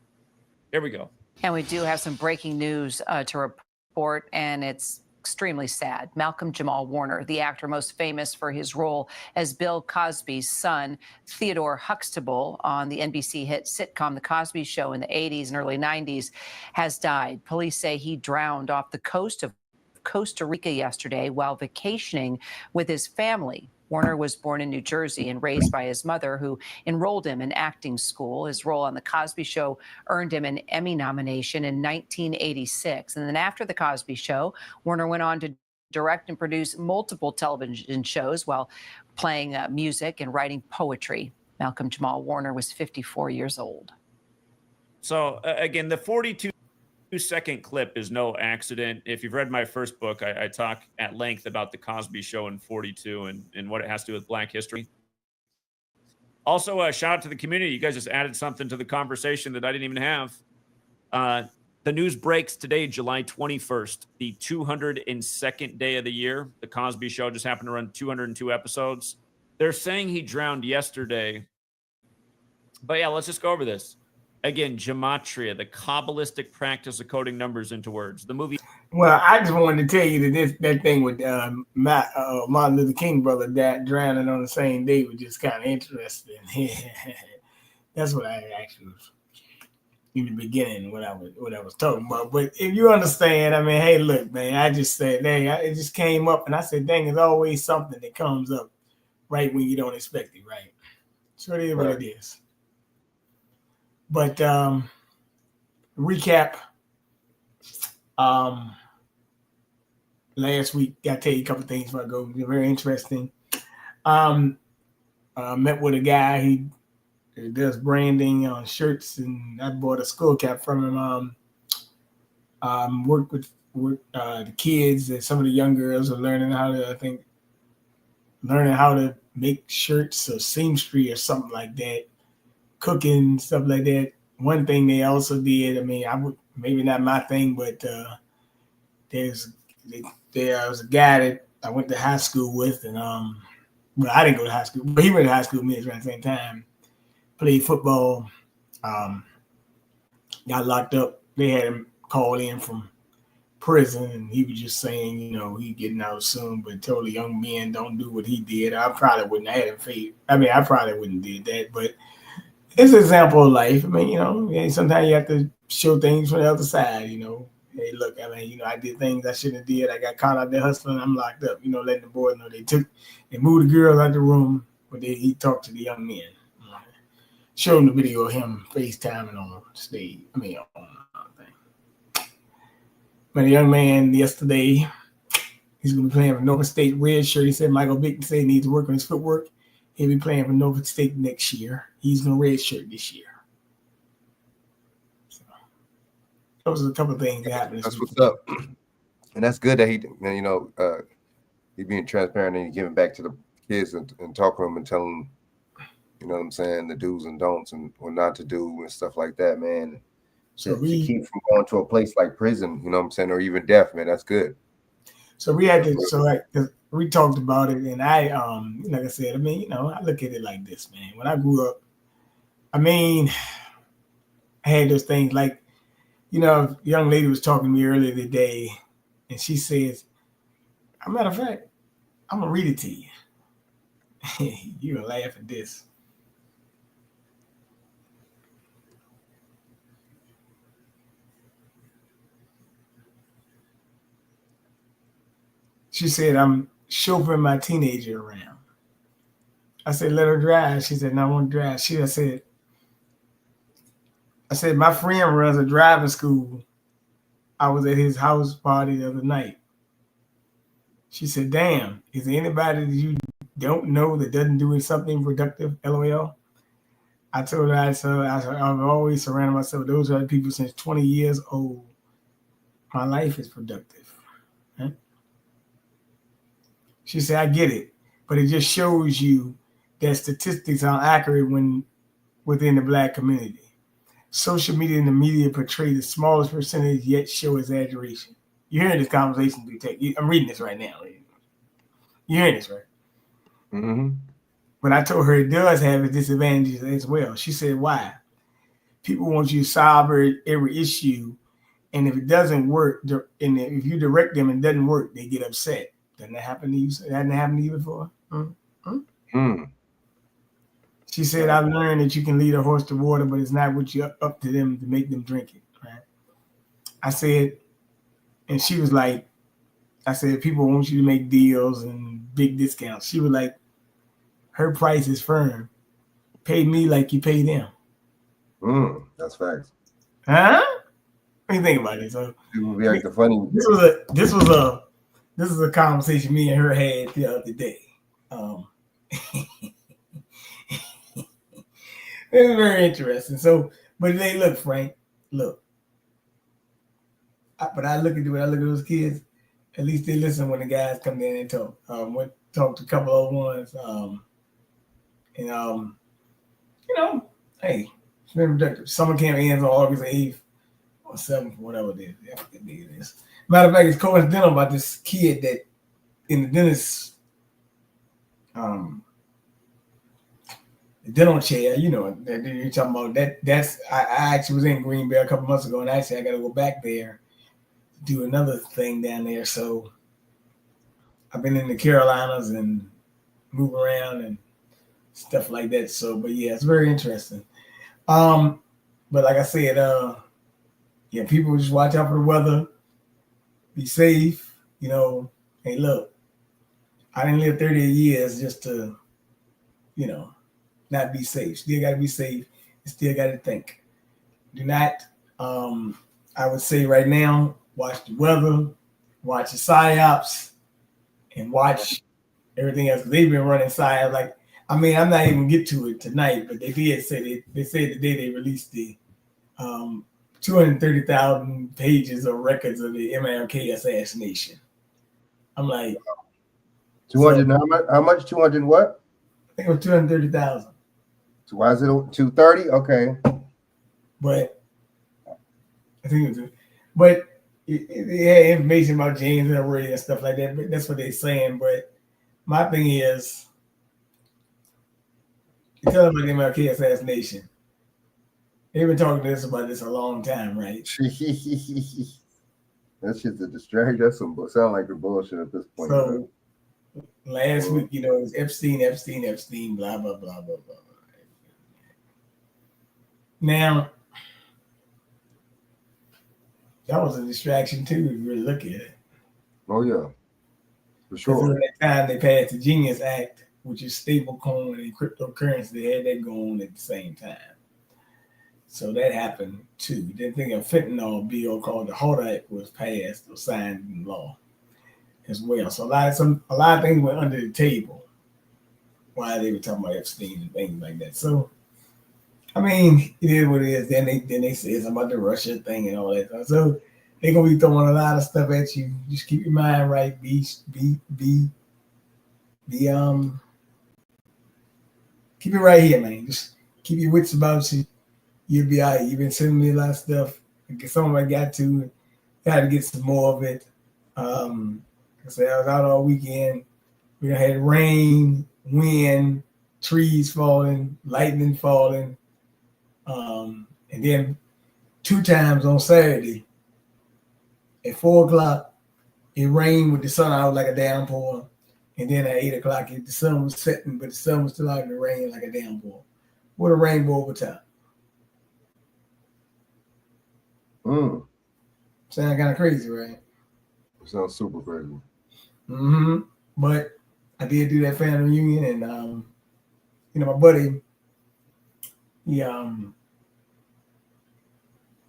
Here we go. And we do have some breaking news to report, and it's extremely sad. Malcolm Jamal Warner, the actor most famous for his role as Bill Cosby's son, Theodore Huxtable, on the NBC hit sitcom The Cosby Show in the 80s and early 90s, has died. Police say he drowned off the coast of Costa Rica yesterday while vacationing with his family. Warner was born in New Jersey and raised by his mother, who enrolled him in acting school. His role on The Cosby Show earned him an Emmy nomination in 1986. And then after The Cosby Show, Warner went on to direct and produce multiple television shows while playing music and writing poetry. Malcolm Jamal Warner was 54 years old. So again, the 42-second clip is no accident. If you've read my first book, I talk at length about the Cosby Show in 42 and what it has to do with Black history. Also, a shout out to the community. You guys just added something to the conversation that I didn't even have. The news breaks today, July 21st, the 202nd day of the year. The Cosby Show just happened to run 202 episodes. They're saying he drowned yesterday. But yeah, let's just go over this. Again, gematria, the Kabbalistic practice of coding numbers into words. The movie. Well, I just wanted to tell you that that thing with Martin Luther King brother drowning on the same day was just kind of interesting. That's what I actually was in the beginning what I was talking about. But if you understand, I mean, hey, look, man, I just said, dang, it just came up, and I said, dang, there's always something that comes up right when you don't expect it, right? So it is what it is. But recap. Last week, got to tell you a couple of things before I go. They're very interesting. Met with a guy. He does branding on shirts, and I bought a skull cap from him. Worked with the kids, and some of the young girls are learning how to, make shirts or seamstry or something like that, cooking, stuff like that. One thing they also did, I mean, maybe not my thing, but there was a guy that I went to high school with, and well, I didn't go to high school, but he went to high school with me around the same time. Played football, got locked up. They had him call in from prison, and he was just saying, he getting out soon, but told the young men don't do what he did. I probably wouldn't have had him faith. I mean, I probably wouldn't did that, but it's an example of life. I mean, sometimes you have to show things from the other side, Hey, look, I mean, I did things I shouldn't have did. I got caught out there hustling. I'm locked up, letting the boys know they moved the girls out the room, but he talked to the young men. Showed him the video of him FaceTiming on stage. On thing. But the young man yesterday, he's going to be playing for Norfolk State, red shirt. He said Michael Vick said he needs to work on his footwork. He'll be playing for Norfolk State next year. He's going to red shirt this year. So, those are a couple of things that happened. That's what's up. And that's good that he being transparent and giving back to the kids and talking to them and telling them, what I'm saying, the do's and don'ts and what not to do and stuff like that, man. So to keep from going to a place like prison, what I'm saying, or even death, man, that's good. So we had to, we talked about it, and I, like I said, I mean, I look at it like this, man. When I grew up, I mean, I had those things like, a young lady was talking to me earlier today, and she says, as a matter of fact, I'm going to read it to you. You're going to laugh at this. She said, I'm chauffeuring my teenager around. I said, let her drive. She said, no, I won't drive. I said, my friend runs a driving school. I was at his house party the other night. She said, damn, is there anybody that you don't know that doesn't do something productive, LOL? I told her, I've always surrounded myself with those other people since 20 years old. My life is productive. Right? She said, I get it, but it just shows you that statistics are accurate within the Black community. Social media and the media portray the smallest percentage, yet show exaggeration. You're hearing this conversation we take. I'm reading this right now. You're hearing this, right? Mm-hmm. But I told her it does have its disadvantages as well. She said, why? People want you to solve every issue, and if it doesn't work, and if you direct them and it doesn't work, they get upset. Doesn't that happen to you? It hasn't happened to you before? She said, I've learned that you can lead a horse to water, but it's not what you're up to them to make them drink it. Right? I said, and she was like, I said, people want you to make deals and big discounts. She was like, her price is firm. Pay me like you pay them. That's facts. Huh? What do you think about it? So we acting funny. This is a conversation me and her had the other day. It was very interesting. So, but they look, Frank, look. But I look at those kids. At least they listen when the guys come in and talk. Talked to a couple of ones. Hey, it's been productive. Summer camp ends on August 8th or 7th, whatever it is. I forget the date it is. Matter of fact, it's coincidental about this kid that in the dentist, the dental chair, that you're talking about. That's I actually was in Green Bay a couple months ago, and actually I got to go back there to do another thing down there. So I've been in the Carolinas and move around and stuff like that. So, but yeah, it's very interesting. But like I said, people just watch out for the weather, be safe, Hey, look, I didn't live 30 years just to, not be safe. Still got to be safe. And still got to think. Do not, I would say right now, watch the weather, watch the psyops, and watch everything else. They've been running psyops. I'm not even get to it tonight, but they did say they said the day they released the 230,000 pages of records of the MLK assassination. I'm like 200. How much? 200 what? I think it was 230,000. So why is it 230? Okay. But I think it was. But it had information about James and Ray and stuff like that. But that's what they're saying. But my thing is, you tell them about the MLK assassination. They've been talking to us about this a long time, right? That's just a distraction. That's sound like the bullshit at this point. So last week, it was Epstein, blah, blah, blah, blah, blah. Now, that was a distraction too, if you really look at it. Oh, yeah. For sure. During that time, they passed the Genius Act, which is stablecoin and cryptocurrency. They had that going at the same time. So that happened too. Then think a fentanyl bill called the HART Act was passed or signed in law as well. So a lot of things went under the table while they were talking about Epstein and things like that. So it is what it is. Then they say something about the Russia thing and all that stuff. So they're gonna be throwing a lot of stuff at you. Just keep your mind right. Keep it right here, man. Just keep your wits about you. You'll be all right. You've been sending me a lot of stuff. Some of I got to get some more of it. I said I was out all weekend. We had rain, wind, trees falling, lightning falling. And then 2 times on Saturday at 4:00, it rained with the sun out like a downpour. And then at 8:00, the sun was setting, but the sun was still out in the rain like a downpour. What a rainbow over time. Sound kind of crazy, right? It sounds super crazy. But I did do that family reunion, and my buddy,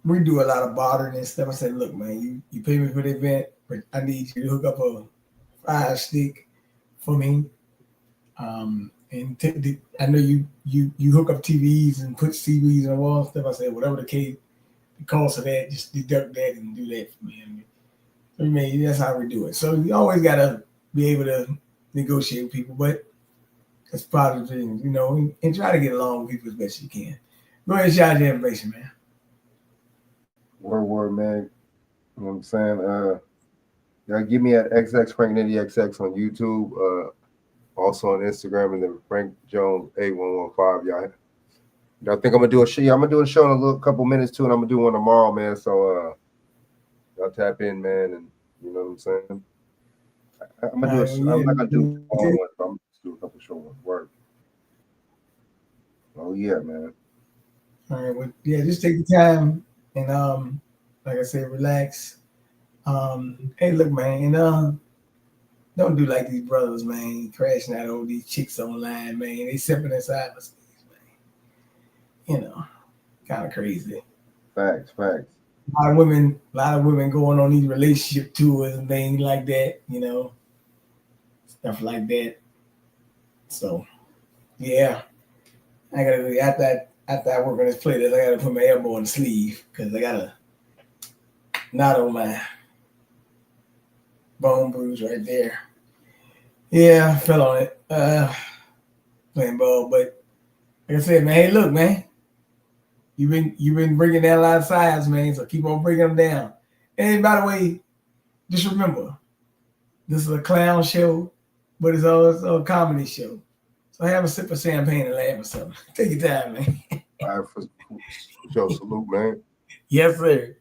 we do a lot of bartering and stuff. I said, look, man, you pay me for the event, but I need you to hook up a fire stick for me. And I know you hook up TVs and put TVs on the wall and stuff. I said, whatever the case, the cost of that, just deduct that and do that for me. That's how we do it. So you always got to be able to negotiate with people, but that's part of the thing, and try to get along with people as best you can. Go ahead and shout your information, man. Word, man. You know what I'm saying? Y'all give me at XX Frank Nitty XX on YouTube, also on Instagram, and then Frank Jones 8115. Y'all think I'm gonna do a show? Yeah, I'm gonna do a show in a couple minutes too, and I'm gonna do one tomorrow, man. So y'all tap in, man, and you know what I'm saying. I'm gonna do. I'm not gonna do all one, but I'm gonna do a couple short ones. Work. Oh yeah, man. All right. Well, yeah, just take the time and like I said, relax. Hey, look, man, and don't do like these brothers, man, crashing out over these chicks online, man. They sipping inside the space, man. Kind of crazy. Facts. A lot of women going on these relationship tours and things like that, stuff like that. So, yeah, I gotta go after after I work on this plate, I got to put my elbow in the sleeve because I got a knot on my bone bruise right there. Yeah, I fell on it playing ball. But like I said, man, hey, look, man, you've been bringing down a lot of sides, man. So keep on bringing them down. And by the way, just remember, this is a clown show, but it's also a comedy show. So have a sip of champagne and laugh or something. Take your time, man. All right, for sure. Salute, man. Yes, sir.